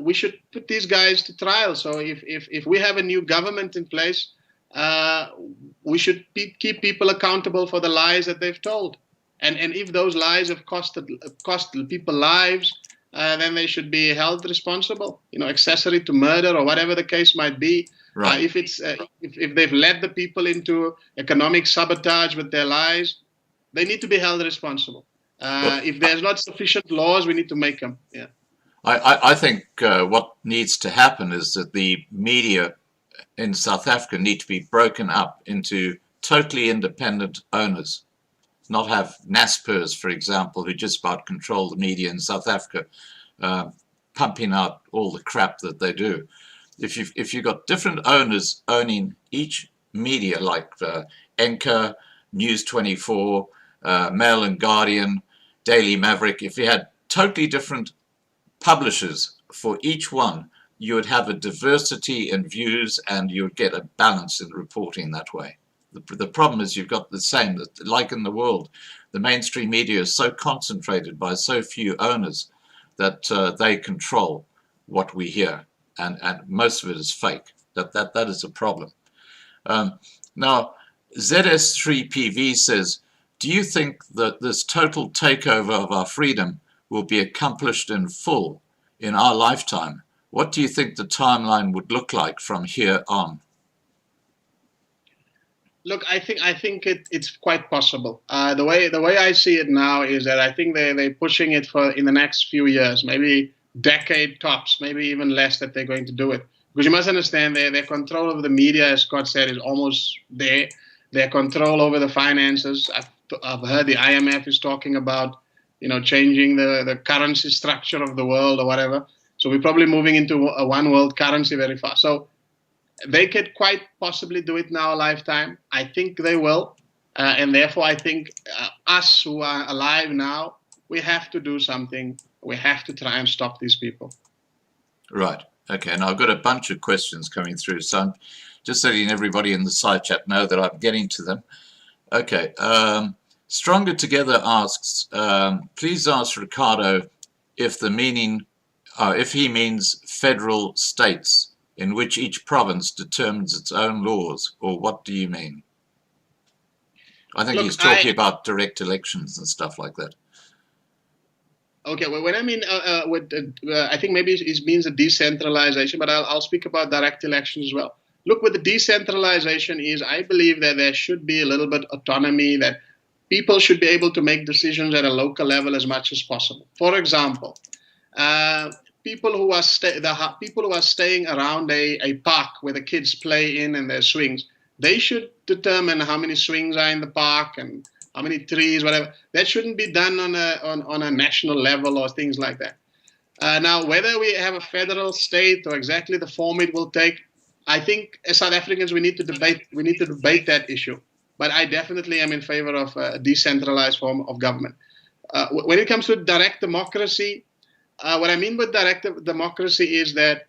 S3: we should put these guys to trial. So if we have a new government in place, we should keep people accountable for the lies that they've told. And if those lies have cost people lives, then they should be held responsible, accessory to murder or whatever the case might be. Right. If they've led the people into economic sabotage with their lies, they need to be held responsible. If there's not sufficient laws, we need to make them. Yeah.
S1: I think what needs to happen is that the media in South Africa need to be broken up into totally independent owners, not have Naspers, for example, who just about control the media in South Africa, pumping out all the crap that they do. If you've got different owners owning each media, like Anchor, News 24, Mail and Guardian, Daily Maverick, if you had totally different publishers for each one, you would have a diversity in views and you would get a balance in reporting that way. The problem is you've got the same, like in the world, the mainstream media is so concentrated by so few owners that they control what we hear, and most of it is fake. That is a problem. Now, ZS3PV says, do you think that this total takeover of our freedom will be accomplished in full in our lifetime? What do you think the timeline would look like from here on?
S3: Look, I think it's quite possible. The way I see it now is that I think they're pushing it for in the next few years, maybe decade tops, maybe even less, that they're going to do it. Because you must understand their control over the media, as Scott said, is almost there. Their control over the finances. I've heard the IMF is talking about, changing the currency structure of the world or whatever. So we're probably moving into a one world currency very fast. So they could quite possibly do it in our lifetime. I think they will. And therefore, I think us who are alive now, we have to do something. We have to try and stop these people.
S1: Right. Okay. Now I've got a bunch of questions coming through. So I'm just letting everybody in the side chat know that I'm getting to them. Okay. Stronger Together asks, please ask Ricardo if he means federal states in which each province determines its own laws, or what do you mean? I think he's talking about direct elections and stuff like that.
S3: Okay, well, when I mean, I think maybe it means a decentralization, but I'll speak about direct elections as well. Look, with the decentralization I believe that there should be a little bit autonomy, that people should be able to make decisions at a local level as much as possible. For example, people who are staying around a park where the kids play in and their swings, they should determine how many swings are in the park and how many trees, whatever. That shouldn't be done on a national level or things like that. Now, whether we have a federal state or exactly the form it will take, I think as South Africans we need to debate. We need to debate that issue. But I definitely am in favor of a decentralized form of government. When it comes to direct democracy, what I mean with direct democracy is that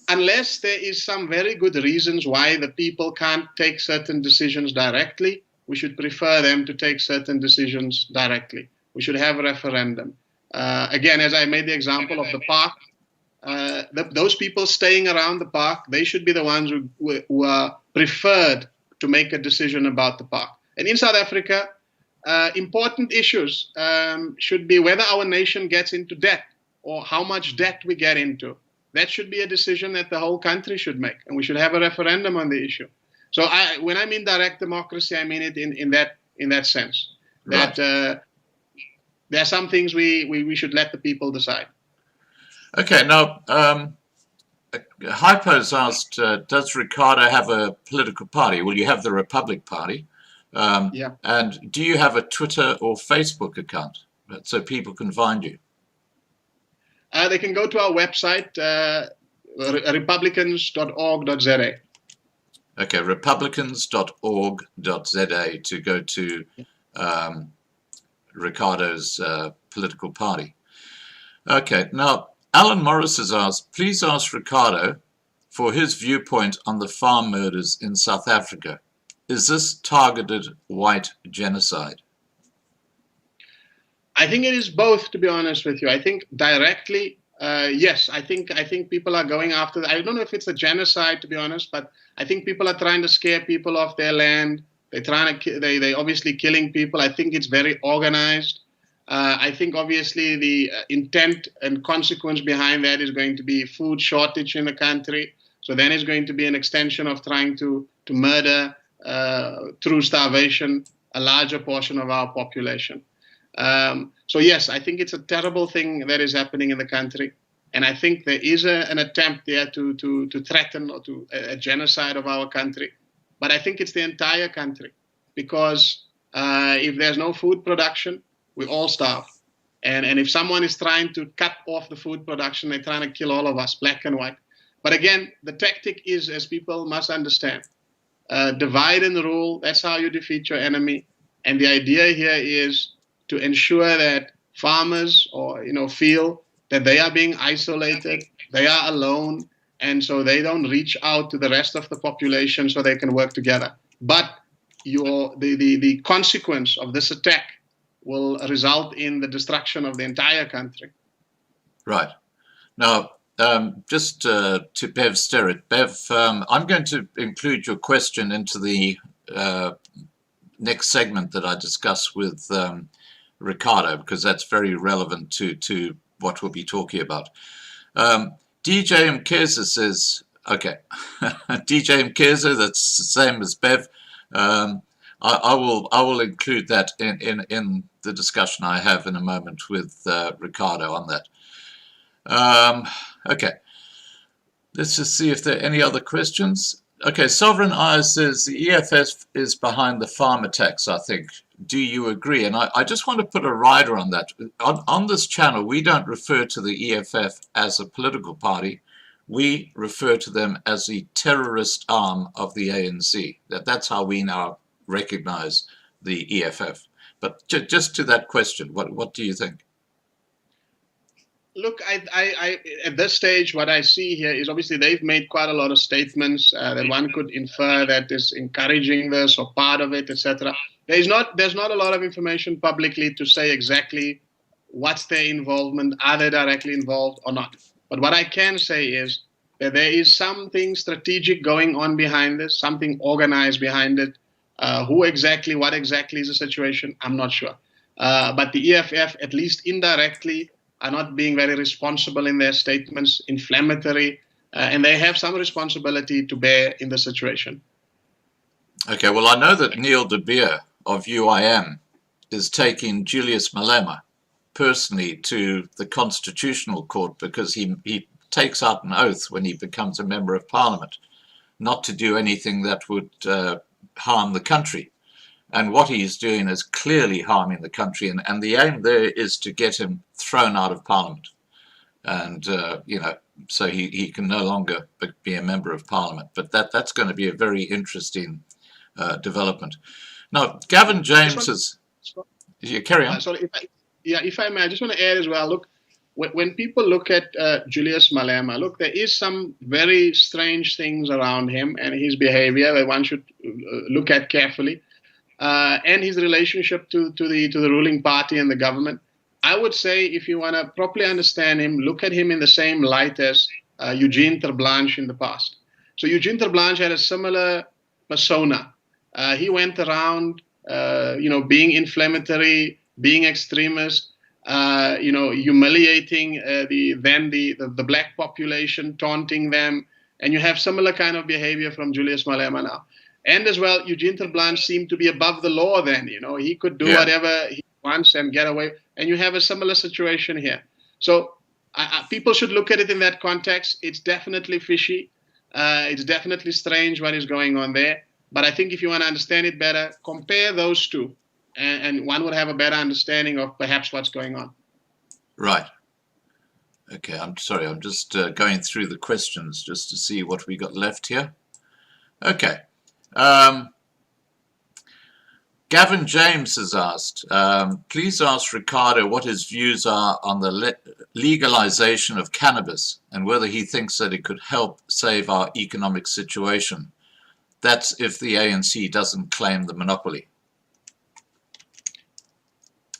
S3: unless there is some very good reasons why the people can't take certain decisions directly, we should prefer them to take certain decisions directly. We should have a referendum. Again, as I made the example of the park, those people staying around the park, they should be the ones who are preferred to make a decision about the park. And in South Africa, important issues should be whether our nation gets into debt or how much debt we get into. That should be a decision that the whole country should make, and we should have a referendum on the issue. So when I mean direct democracy, I mean it in that sense.
S1: Right.
S3: That there are some things we should let the people decide.
S1: Okay, now, Hypo's asked, does Ricardo have a political party? Well, you have the Republic Party.
S3: Yeah.
S1: And do you have a Twitter or Facebook account so people can find you?
S3: They can go to our website, republicans.org.za.
S1: Okay, republicans.org.za to go to Ricardo's political party. Okay, now, Alan Morris has asked, please ask Ricardo for his viewpoint on the farm murders in South Africa. Is this targeted white genocide?
S3: I think it is both, to be honest with you. I think directly, yes. I think people are going after. I don't know if it's a genocide, to be honest, but I think people are trying to scare people off their land. They obviously killing people. I think it's very organized. I think obviously the intent and consequence behind that is going to be food shortage in the country. So then it's going to be an extension of trying to murder through starvation a larger portion of our population. So yes, I think it's a terrible thing that is happening in the country, and I think there is an attempt there to threaten or to a genocide of our country. But I think it's the entire country, because if there's no food production, we all starve. And if someone is trying to cut off the food production, they're trying to kill all of us, black and white. But again, the tactic is, as people must understand, divide and rule. That's how you defeat your enemy. And the idea here is to ensure that farmers feel that they are being isolated, they are alone, and so they don't reach out to the rest of the population so they can work together. But the consequence of this attack will result in the destruction of the entire country.
S1: Right. Now, just to Bev Sterrett. Bev, I'm going to include your question into the next segment that I discuss with Ricardo, because that's very relevant to what we'll be talking about. DJ Mkeza says, okay, DJ Mkeza, that's the same as Bev. I will include that in the discussion I have in a moment with Ricardo on that. Okay, let's just see if there are any other questions. Okay, Sovereign Eyes says the EFF is behind the farm attacks, I think. Do you agree? And I just want to put a rider on that. On this channel, we don't refer to the EFF as a political party. We refer to them as the terrorist arm of the ANC. That's how we now recognize the EFF. But just to that question, what do you think?
S3: Look, I at this stage, what I see here is obviously they've made quite a lot of statements that one could infer that is encouraging this or part of it, etc. There's not a lot of information publicly to say exactly what's their involvement, are they directly involved or not. But what I can say is that there is something strategic going on behind this, something organized behind it. What exactly is the situation, I'm not sure. But the EFF, at least indirectly, are not being very responsible in their statements, inflammatory, and they have some responsibility to bear in the situation.
S1: Okay, well, I know that Neil de Beer of UIM is taking Julius Malema personally to the Constitutional Court because he takes out an oath when he becomes a member of Parliament not to do anything that would harm the country. And what he's doing is clearly harming the country, and the aim there is to get him thrown out of Parliament. and so he can no longer be a member of Parliament. But that's going to be a very interesting development. Now, Gavin James is. You carry on.
S3: Sorry, if I may, I just want to add as well. Look, when people look at Julius Malema, look, there is some very strange things around him and his behavior that one should look at carefully, and his relationship to the ruling party and the government. I would say, if you want to properly understand him, look at him in the same light as Eugene Terblanche in the past. So Eugene Terblanche had a similar persona. He went around, being inflammatory, being extremist, humiliating the black population, taunting them, and you have similar kind of behavior from Julius Malema now. And as well, Eugene Terblanche seemed to be above the law then. He could do whatever he wants and get away. And you have a similar situation here. So people should look at it in that context. It's definitely fishy. It's definitely strange what is going on there. But I think if you want to understand it better, compare those two, and one would have a better understanding of perhaps what's going on.
S1: Right. Okay, I'm sorry. I'm just going through the questions just to see what we got left here. Okay. Gavin James has asked, please ask Ricardo what his views are on the legalization of cannabis and whether he thinks that it could help save our economic situation. That's if the ANC doesn't claim the monopoly.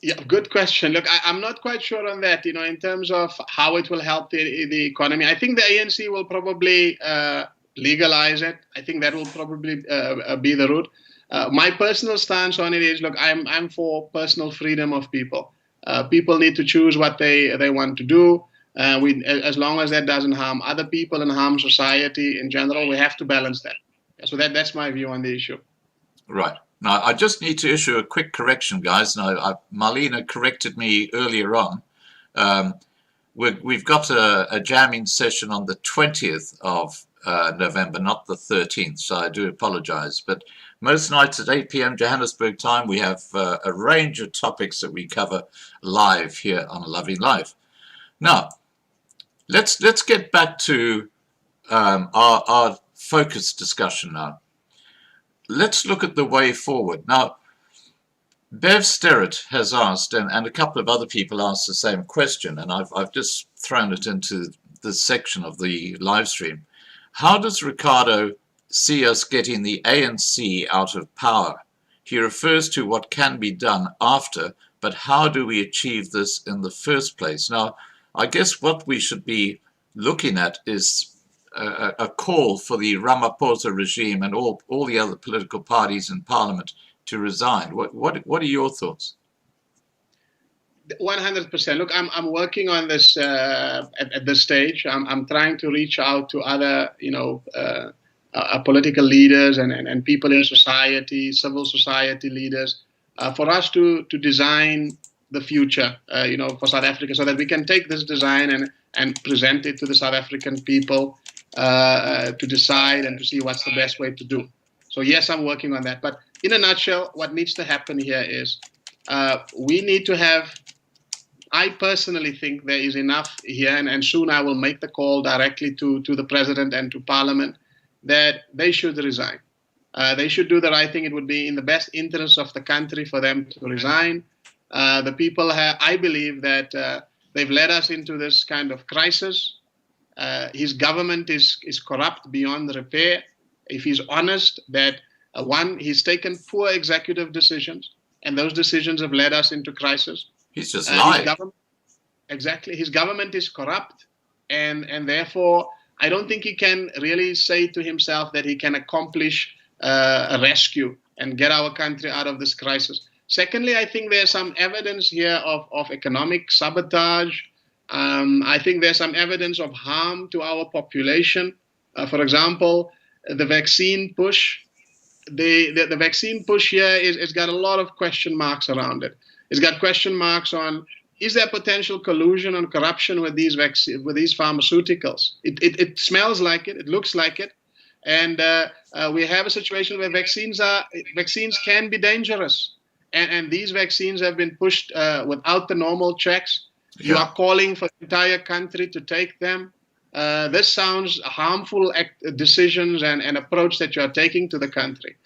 S3: Yeah, good question. Look, I'm not quite sure on that, in terms of how it will help the economy. I think the ANC will probably legalize it. I think that will probably be the route. My personal stance on it is, look, I'm for personal freedom of people. People need to choose what they want to do. As long as that doesn't harm other people and harm society in general, we have to balance that. So that's my view on the issue.
S1: Right. Now, I just need to issue a quick correction, guys. Now, Marlena corrected me earlier on. We've got a jamming session on the 20th of November, not the 13th, so I do apologize. But most nights at 8 p.m. Johannesburg time, we have a range of topics that we cover live here on Loving Life. Now, let's get back to our focused discussion now. Let's look at the way forward. Now, Bev Sterrett has asked, and a couple of other people asked the same question, and I've just thrown it into this section of the live stream. How does Ricardo see us getting the ANC out of power? He refers to what can be done after, but how do we achieve this in the first place? Now, I guess what we should be looking at is a call for the Ramaphosa regime and all the other political parties in Parliament to resign. What are your thoughts?
S3: 100%. Look, I'm working on this at this stage. I'm trying to reach out to other, political leaders and people in society, civil society leaders, for us to design the future, for South Africa, so that we can take this design and present it to the South African people to decide and to see what's the best way to do. So yes, I'm working on that. But in a nutshell, what needs to happen here is we need to have, I personally think there is enough here, and soon I will make the call directly to the president and to Parliament that they should resign. They should do the right thing. It would be in the best interest of the country for them to resign. The people I believe that they've led us into this kind of crisis. His government is corrupt beyond repair. If he's honest that, he's taken poor executive decisions, and those decisions have led us into crisis.
S1: He's just lied.
S3: Exactly. His government is corrupt, and therefore, I don't think he can really say to himself that he can accomplish a rescue and get our country out of this crisis. Secondly, I think there's some evidence here of economic sabotage. I think there's some evidence of harm to our population. For example, the vaccine push. The vaccine push here it's got a lot of question marks around it. It's got question marks on, is there potential collusion and corruption with these pharmaceuticals? It smells like it. It looks like it. And we have a situation where vaccines can be dangerous. And these vaccines have been pushed without the normal checks. You are calling for the entire country to take them. This sounds harmful decisions and approach that you are taking to the country.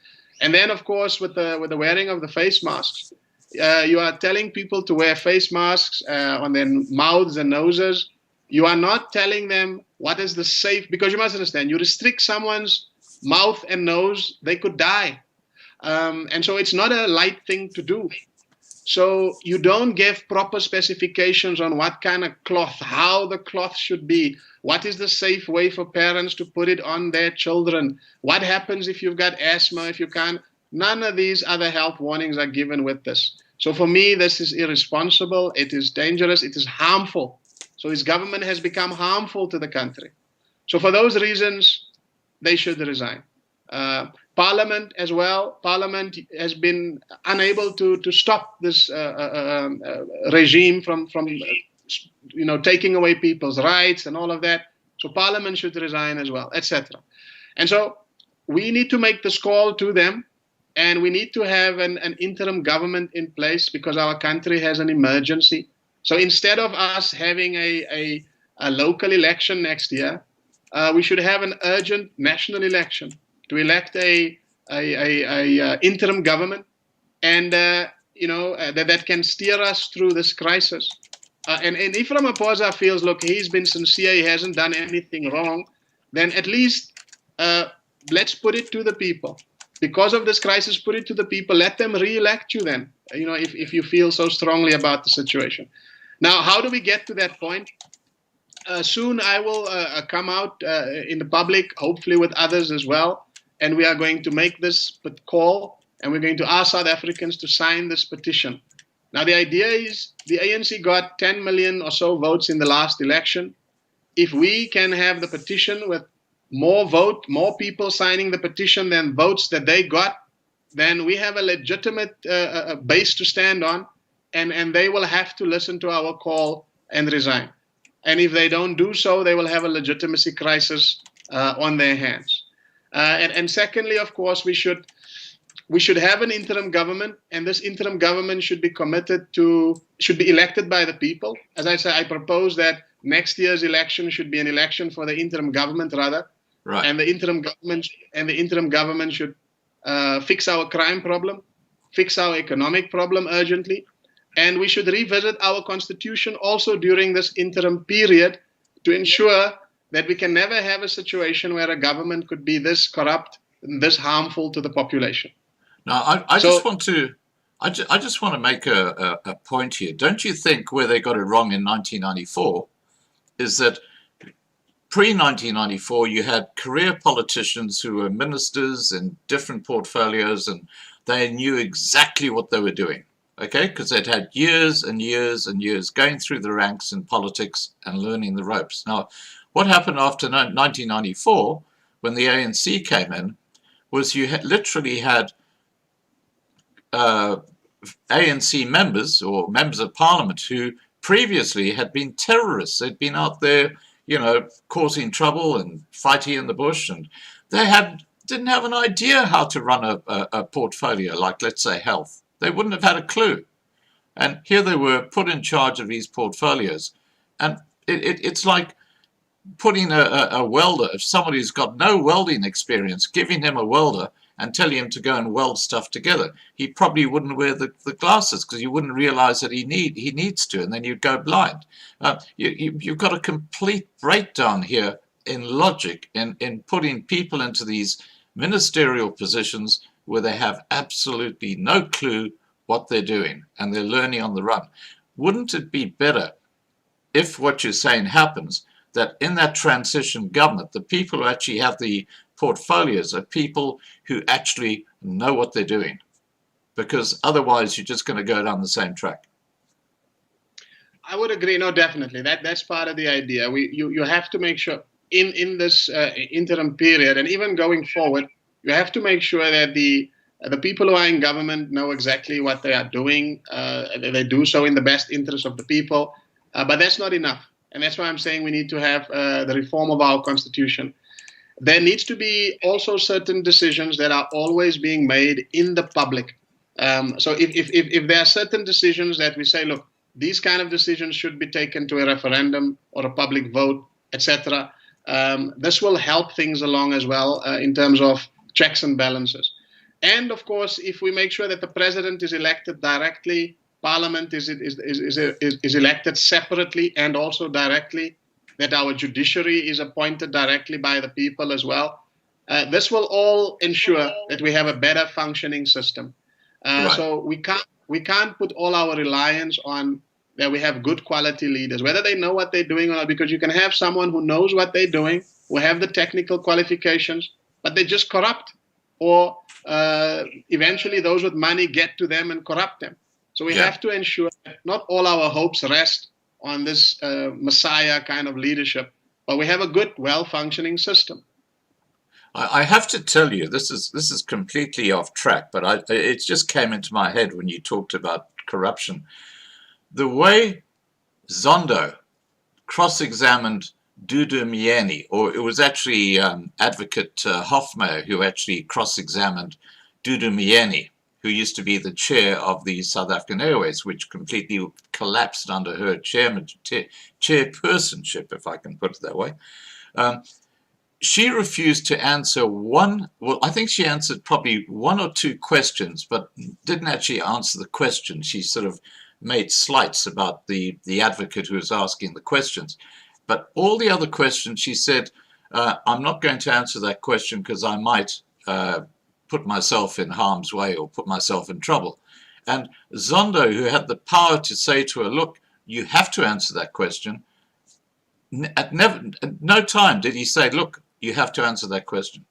S3: And then, of course, with the wearing of the face masks, you are telling people to wear face masks on their mouths and noses. You are not telling them what is the safe, because you must understand, you restrict someone's mouth and nose, they could die. And so it's not a light thing to do. So you don't give proper specifications on what kind of cloth, how the cloth should be, what is the safe way for parents to put it on their children, what happens if you've got asthma, if you can't. None of these other health warnings are given with this. So for me, this is irresponsible, it is dangerous, it is harmful. So his government has become harmful to the country. So for those reasons, they should resign. Parliament as well. Parliament has been unable to stop this regime from taking away people's rights and all of that. So Parliament should resign as well, etc. And so we need to make this call to them, and we need to have an interim government in place because our country has an emergency. So instead of us having a local election next year, we should have an urgent national election to elect a interim government, and that can steer us through this crisis. And if Ramaphosa feels, look, he's been sincere, he hasn't done anything wrong, then at least let's put it to the people. Because of this crisis, put it to the people. Let them re-elect you then, if you feel so strongly about the situation. Now, how do we get to that point? Soon I will come out in the public, hopefully with others as well, and we are going to make this call, and we're going to ask South Africans to sign this petition. Now, the idea is the ANC got 10 million or so votes in the last election. If we can have the petition with more people signing the petition than votes that they got, then we have a legitimate base to stand on, and they will have to listen to our call and resign. And if they don't do so, they will have a legitimacy crisis on their hands. And secondly, of course, we should have an interim government, and this interim government should be elected by the people. As I said, I propose that next year's election should be an election for the interim government, rather.
S1: Right.
S3: And the interim government should fix our crime problem, fix our economic problem urgently, and we should revisit our constitution also during this interim period to ensure that we can never have a situation where a government could be this corrupt and this harmful to the population.
S1: Now, I just want to make a point here. Don't you think where they got it wrong in 1994 is that pre-1994 you had career politicians who were ministers in different portfolios, and they knew exactly what they were doing, okay? Because they'd had years and years and years going through the ranks in politics and learning the ropes. Now, what happened after 1994, when the ANC came in, was you literally had ANC members or members of parliament who previously had been terrorists. They'd been out there, causing trouble and fighting in the bush, and they didn't have an idea how to run a portfolio like, let's say, health. They wouldn't have had a clue. And here they were put in charge of these portfolios. And it's like putting a welder, if somebody's got no welding experience, giving him a welder and telling him to go and weld stuff together. He probably wouldn't wear the glasses because you wouldn't realize that he needs to, and then you'd go blind. You've got a complete breakdown here in logic in putting people into these ministerial positions where they have absolutely no clue what they're doing and they're learning on the run. Wouldn't it be better if what you're saying happens, that in that transition government, the people who actually have the portfolios are people who actually know what they're doing? Because otherwise you're just going to go down the same track.
S3: I would agree. No, definitely. That's part of the idea. You have to make sure in this interim period, and even going forward, you have to make sure that the people who are in government know exactly what they are doing. They do so in the best interest of the people. But that's not enough. And that's why I'm saying we need to have the reform of our constitution. There needs to be also certain decisions that are always being made in the public. So if there are certain decisions that we say, look, these kind of decisions should be taken to a referendum or a public vote, etc. This will help things along as well in terms of checks and balances. And of course, if we make sure that the president is elected directly, parliament is elected separately and also directly, that our judiciary is appointed directly by the people as well, this will all ensure that we have a better functioning system.
S1: Right.
S3: So we can't put all our reliance on that we have good quality leaders, whether they know what they're doing or not, because you can have someone who knows what they're doing, who have the technical qualifications, but they're just corrupt, or eventually those with money get to them and corrupt them. So we have to ensure that not all our hopes rest on this messiah kind of leadership, but we have a good, well-functioning system.
S1: I have to tell you, this is completely off track, but it just came into my head when you talked about corruption. The way Zondo cross-examined Dudu Myeni, or it was actually Advocate Hofmeyr who actually cross-examined Dudu Myeni, who used to be the chair of the South African Airways, which completely collapsed under her chairpersonship, if I can put it that way. She refused to answer I think she answered probably one or two questions, but didn't actually answer the question. She sort of made slights about the advocate who was asking the questions. But all the other questions, she said, I'm not going to answer that question because I might put myself in harm's way or put myself in trouble. And Zondo, who had the power to say to her, look, you have to answer that question, at no time did he say, look, you have to answer that question.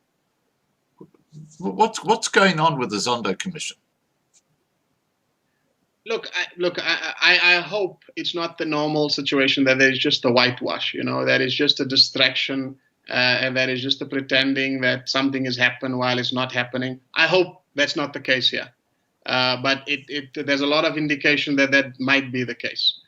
S1: What's going on with the Zondo Commission?
S3: Look, I hope it's not the normal situation that there's just a whitewash, that is just a distraction, and that is just a pretending that something has happened while it's not happening. I hope that's not the case here. But there's a lot of indication that that might be the case.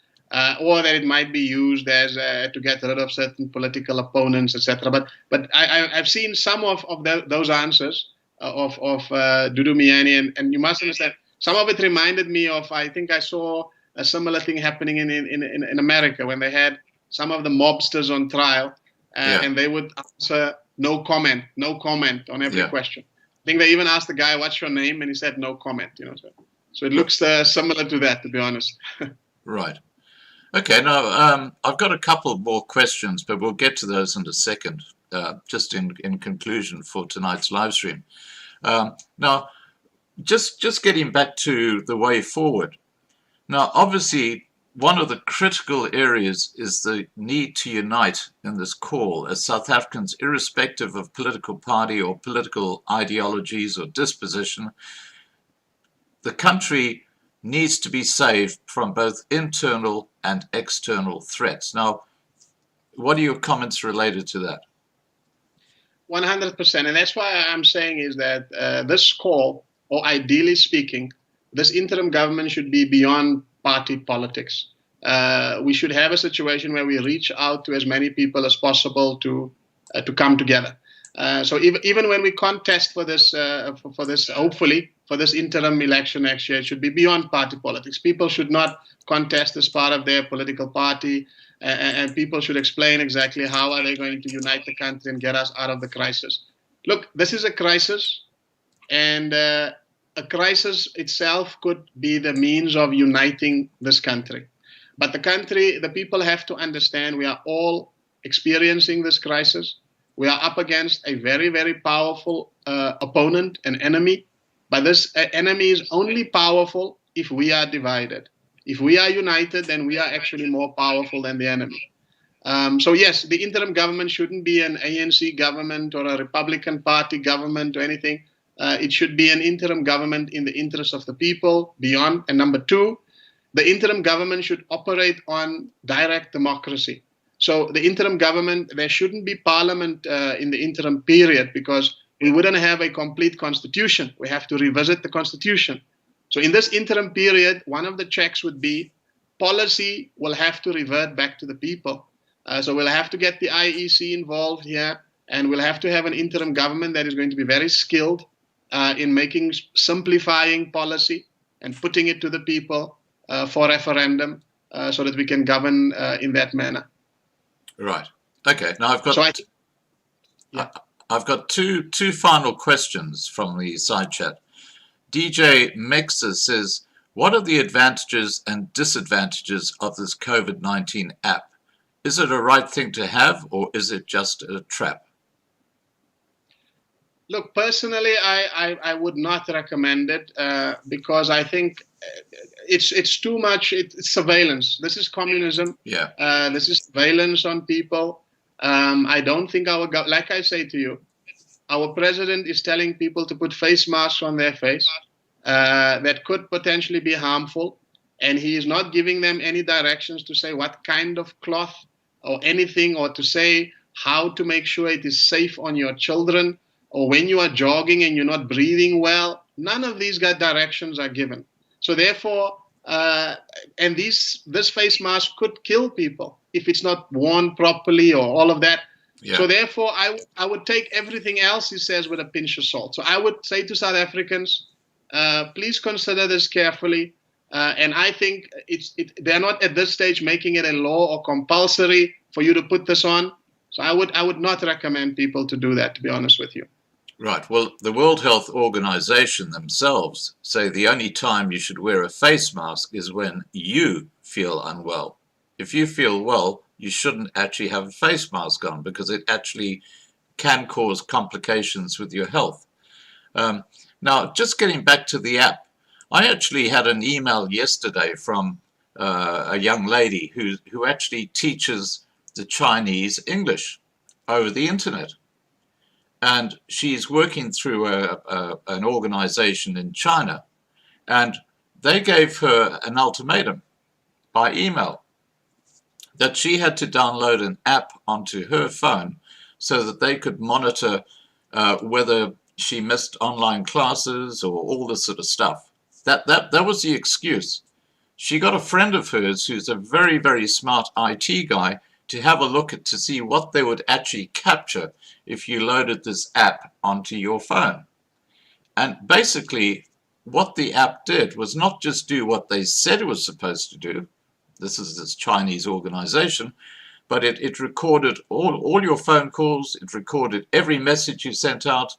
S3: Or that it might be used as to get rid of certain political opponents, etc. But I've seen some of those answers of Dudu Myeni, and you must understand, some of it reminded me of, I think I saw a similar thing happening in America when they had some of the mobsters on trial, and they would answer no comment on every question. I think they even asked the guy, "What's your name?" and he said, "No comment." So it looks similar to that, to be honest.
S1: Right. Okay, now I've got a couple more questions, but we'll get to those in a second, just in conclusion for tonight's live stream. Now, just getting back to the way forward. Now, obviously, one of the critical areas is the need to unite in this call as South Africans, irrespective of political party or political ideologies or disposition. The country needs to be saved from both internal and external threats. Now, what are your comments related to that?
S3: 100%. And that's why I'm saying is that this call, or ideally speaking, this interim government should be beyond party politics. We should have a situation where we reach out to as many people as possible to come together. So even when we contest for this, hopefully, for this interim election next year, it should be beyond party politics. People should not contest as part of their political party, and people should explain exactly how are they going to unite the country and get us out of the crisis. Look, this is a crisis, and a crisis itself could be the means of uniting this country. But the people have to understand we are all experiencing this crisis. We are up against a very, very powerful opponent, an enemy. But this enemy is only powerful if we are divided. If we are united, then we are actually more powerful than the enemy. So yes, the interim government shouldn't be an ANC government or a Republican Party government or anything. It should be an interim government in the interest of the people beyond. And number two, the interim government should operate on direct democracy. So the interim government, there shouldn't be parliament in the interim period because we wouldn't have a complete constitution. We have to revisit the constitution. So in this interim period, one of the checks would be policy will have to revert back to the people. So we'll have to get the IEC involved here, and we'll have to have an interim government that is going to be very skilled simplifying policy and putting it to the people for referendum. so that we can govern in that manner.
S1: Right. Okay. Now I've got
S3: So
S1: I've got two final questions from the side chat. DJ Mexer says, what are the advantages and disadvantages of this COVID-19 app? Is it a right thing to have, or is it just a trap?
S3: Look, personally, I would not recommend it because I think it's too much. It's surveillance. This is communism.
S1: Yeah.
S3: This is surveillance on people. I don't think like I say to you, our president is telling people to put face masks on their face that could potentially be harmful, and he is not giving them any directions to say what kind of cloth or anything, or to say how to make sure it is safe on your children, or when you are jogging and you're not breathing well. None of these directions are given. So therefore, and this face mask could kill people if it's not worn properly or all of that.
S1: Yeah.
S3: So therefore, I would take everything else he says with a pinch of salt. So I would say to South Africans, please consider this carefully. And I think they're not at this stage making it a law or compulsory for you to put this on. So I would not recommend people to do that, to be honest with you.
S1: Right. Well, the World Health Organization themselves say the only time you should wear a face mask is when you feel unwell. If you feel well, you shouldn't actually have a face mask on, because it actually can cause complications with your health. Now, just getting back to the app, I actually had an email yesterday from a young lady who actually teaches the Chinese English over the internet. And she's working through an organization in China. And they gave her an ultimatum by email that she had to download an app onto her phone so that they could monitor whether she missed online classes or all this sort of stuff. That was the excuse. She got a friend of hers who's a very, very smart IT guy to have a look at to see what they would actually capture if you loaded this app onto your phone. And basically what the app did was not just do what they said it was supposed to do. This is this Chinese organization, but it recorded all your phone calls. It recorded every message you sent out.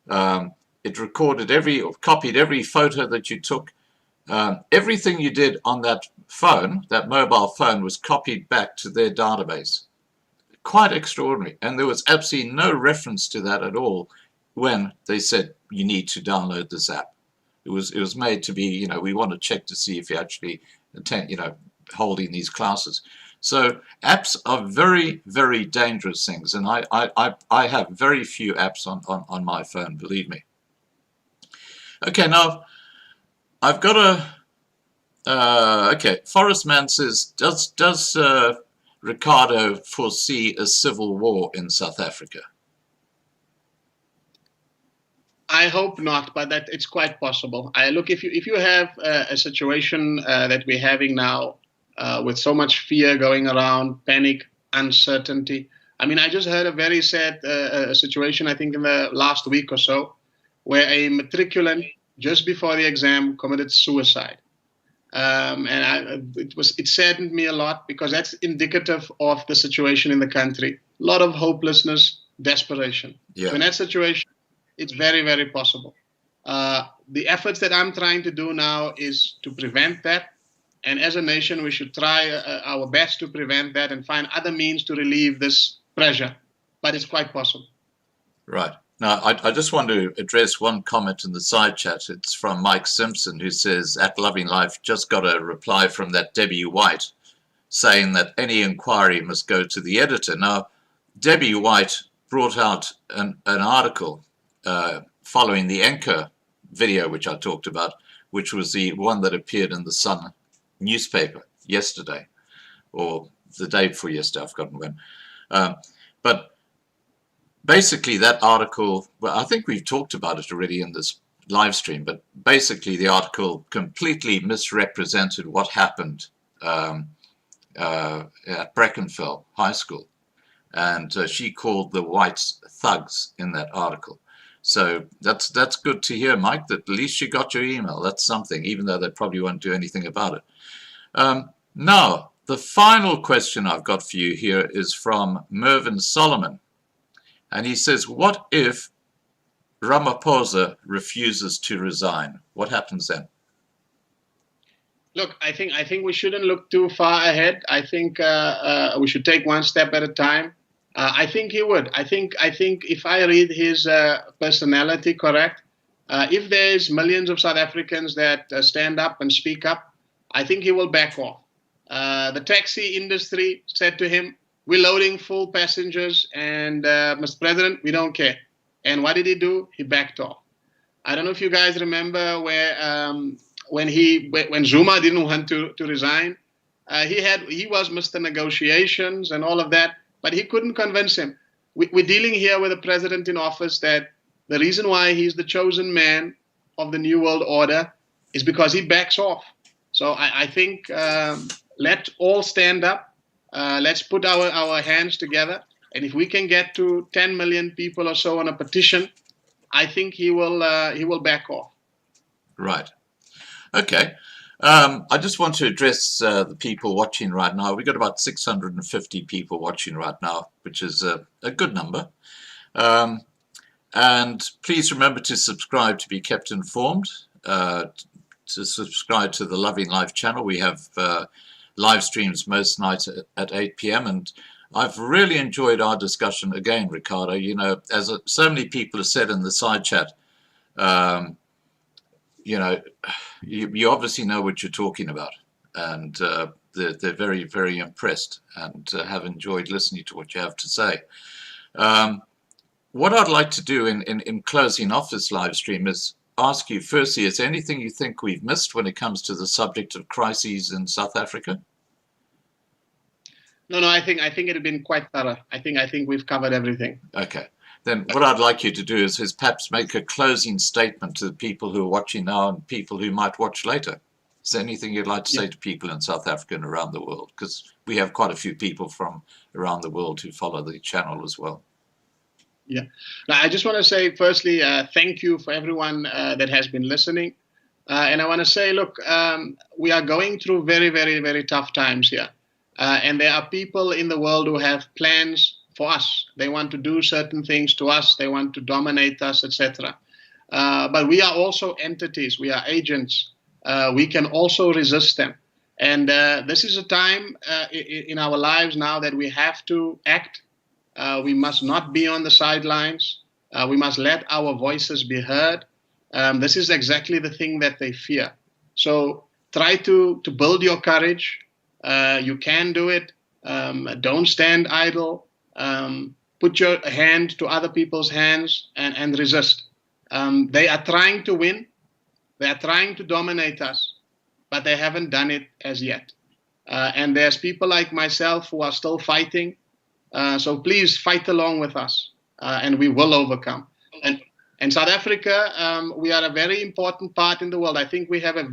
S1: It recorded copied every photo that you took. Everything you did on that phone, that mobile phone, was copied back to their database. Quite extraordinary. And there was absolutely no reference to that at all when they said you need to download this app. It was made to be, we want to check to see if you actually attend, holding these classes. So apps are very, very dangerous things, and I have very few apps on my phone, believe me. Okay, now I've got okay, Forest Man says, does Ricardo foresee a civil war in South Africa?
S3: I hope not, but that it's quite possible. Look, if you have a situation that we're having now, with so much fear going around, panic, uncertainty. I mean, I just heard a very sad situation, I think in the last week or so, where a matriculant just before the exam committed suicide. It saddened me a lot, because that's indicative of the situation in the country. A lot of hopelessness, desperation.
S1: Yeah.
S3: So in that situation, it's very, very possible. The efforts that I'm trying to do now is to prevent that. And as a nation, we should try our best to prevent that and find other means to relieve this pressure. But it's quite possible.
S1: Right. Now, I just want to address one comment in the side chat. It's from Mike Simpson, who says, at Loving Life, just got a reply from that Debbie White saying that any inquiry must go to the editor. Now, Debbie White brought out an article following the Anchor video, which I talked about, which was the one that appeared in the Sun newspaper yesterday, or the day before yesterday, I've forgotten when. But basically that article, well, I think we've talked about it already in this live stream, but basically the article completely misrepresented what happened at Brackenfell High School. And she called the whites thugs in that article. So that's good to hear, Mike, that at least you got your email. That's something, even though they probably won't do anything about it. Now, the final question I've got for you here is from Mervyn Solomon. And he says, what if Ramaphosa refuses to resign? What happens then?
S3: Look, I think we shouldn't look too far ahead. I think we should take one step at a time. I think he would. I think if I read his personality correct, if there's millions of South Africans that stand up and speak up, I think he will back off. The taxi industry said to him, "We're loading full passengers, and Mr. President, we don't care." And what did he do? He backed off. I don't know if you guys remember when Zuma didn't want to resign, he was Mr. Negotiations and all of that, but he couldn't convince him. We're dealing here with a president in office that the reason why he's the chosen man of the New World Order is because he backs off. So I think let's all stand up. Let's put our hands together. And if we can get to 10 million people or so on a petition, I think he will back off.
S1: Right. Okay. I just want to address the people watching right now. We've got about 650 people watching right now, which is a good number. And please remember to subscribe to be kept informed, to subscribe to the Loving Life channel. We have live streams most nights at 8 p.m. And I've really enjoyed our discussion again, Ricardo. You know, as so many people have said in the side chat, you know, you obviously know what you're talking about, and they're very, very impressed and have enjoyed listening to what you have to say. What I'd like to do in closing off this live stream is ask you, firstly, is there anything you think we've missed when it comes to the subject of crises in South Africa?
S3: No, I think it had been quite thorough. I think we've covered everything.
S1: Okay. Then what I'd like you to do is perhaps make a closing statement to the people who are watching now and people who might watch later. Is there anything you'd like to say to people in South Africa and around the world? Because we have quite a few people from around the world who follow the channel as well.
S3: Yeah. Now, I just want to say, firstly, thank you for everyone that has been listening. And I want to say, look, we are going through very, very, very tough times here. And there are people in the world who have plans for us. They want to do certain things to us. They want to dominate us, etc. But we are also entities. We are agents. We can also resist them. And this is a time in our lives now that we have to act. We must not be on the sidelines. We must let our voices be heard. This is exactly the thing that they fear. So try to build your courage. You can do it. Don't stand idle. Put your hand to other people's hands and resist. They are trying to win. They are trying to dominate us, but they haven't done it as yet. And there's people like myself who are still fighting. So please fight along with us, and we will overcome. And South Africa, we are a very important part in the world. I think we have a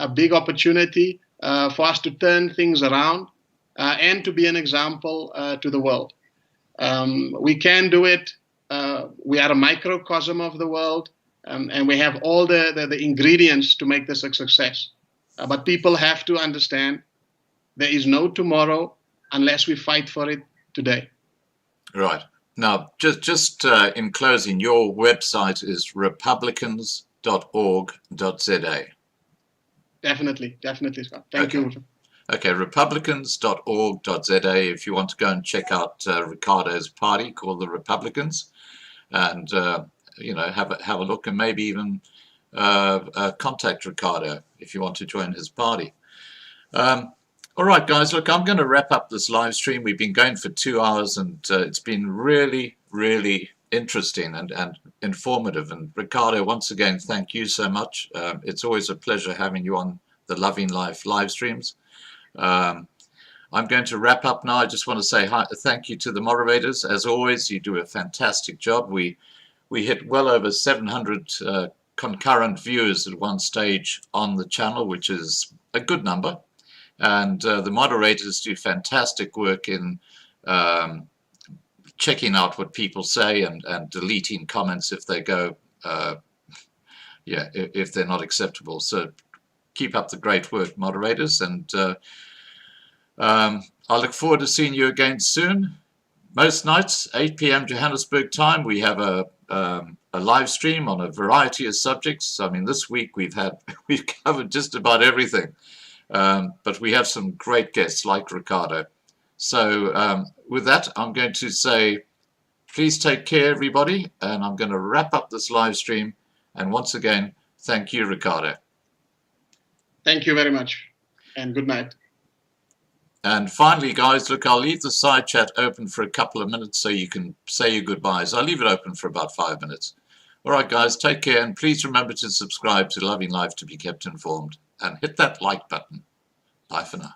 S3: big opportunity for us to turn things around and to be an example to the world. We can do it. We are a microcosm of the world, and we have all the ingredients to make this a success. But people have to understand there is no tomorrow unless we fight for it today. Right.
S1: Now, just in closing, your website is republicans.org.za.
S3: Definitely, Scott. Thank you.
S1: Okay, republicans.org.za if you want to go and check out Ricardo's party called the Republicans, and you know, have a look and maybe even contact Ricardo if you want to join his party. All right, guys, look, I'm going to wrap up this live stream. We've been going for 2 hours, and it's been really, really interesting and informative. And Ricardo, once again, thank you so much. It's always a pleasure having you on the Loving Life live streams. I'm going to wrap up now. I just want to say thank you to the moderators. As always, you do a fantastic job. We hit well over 700 concurrent viewers at one stage on the channel, which is a good number. And the moderators do fantastic work in checking out what people say and deleting comments if they go, if they're not acceptable. So keep up the great work, moderators, and I look forward to seeing you again soon. Most nights, 8 p.m. Johannesburg time, we have a live stream on a variety of subjects. I mean, this week we've covered just about everything, but we have some great guests like Ricardo. So with that, I'm going to say, please take care, everybody, and I'm going to wrap up this live stream. And once again, thank you, Ricardo.
S3: Thank you very much, and good night.
S1: And finally, guys, look, I'll leave the side chat open for a couple of minutes so you can say your goodbyes. I'll leave it open for about 5 minutes. All right, guys, take care, and please remember to subscribe to Loving Life to be kept informed, and hit that like button. Bye for now.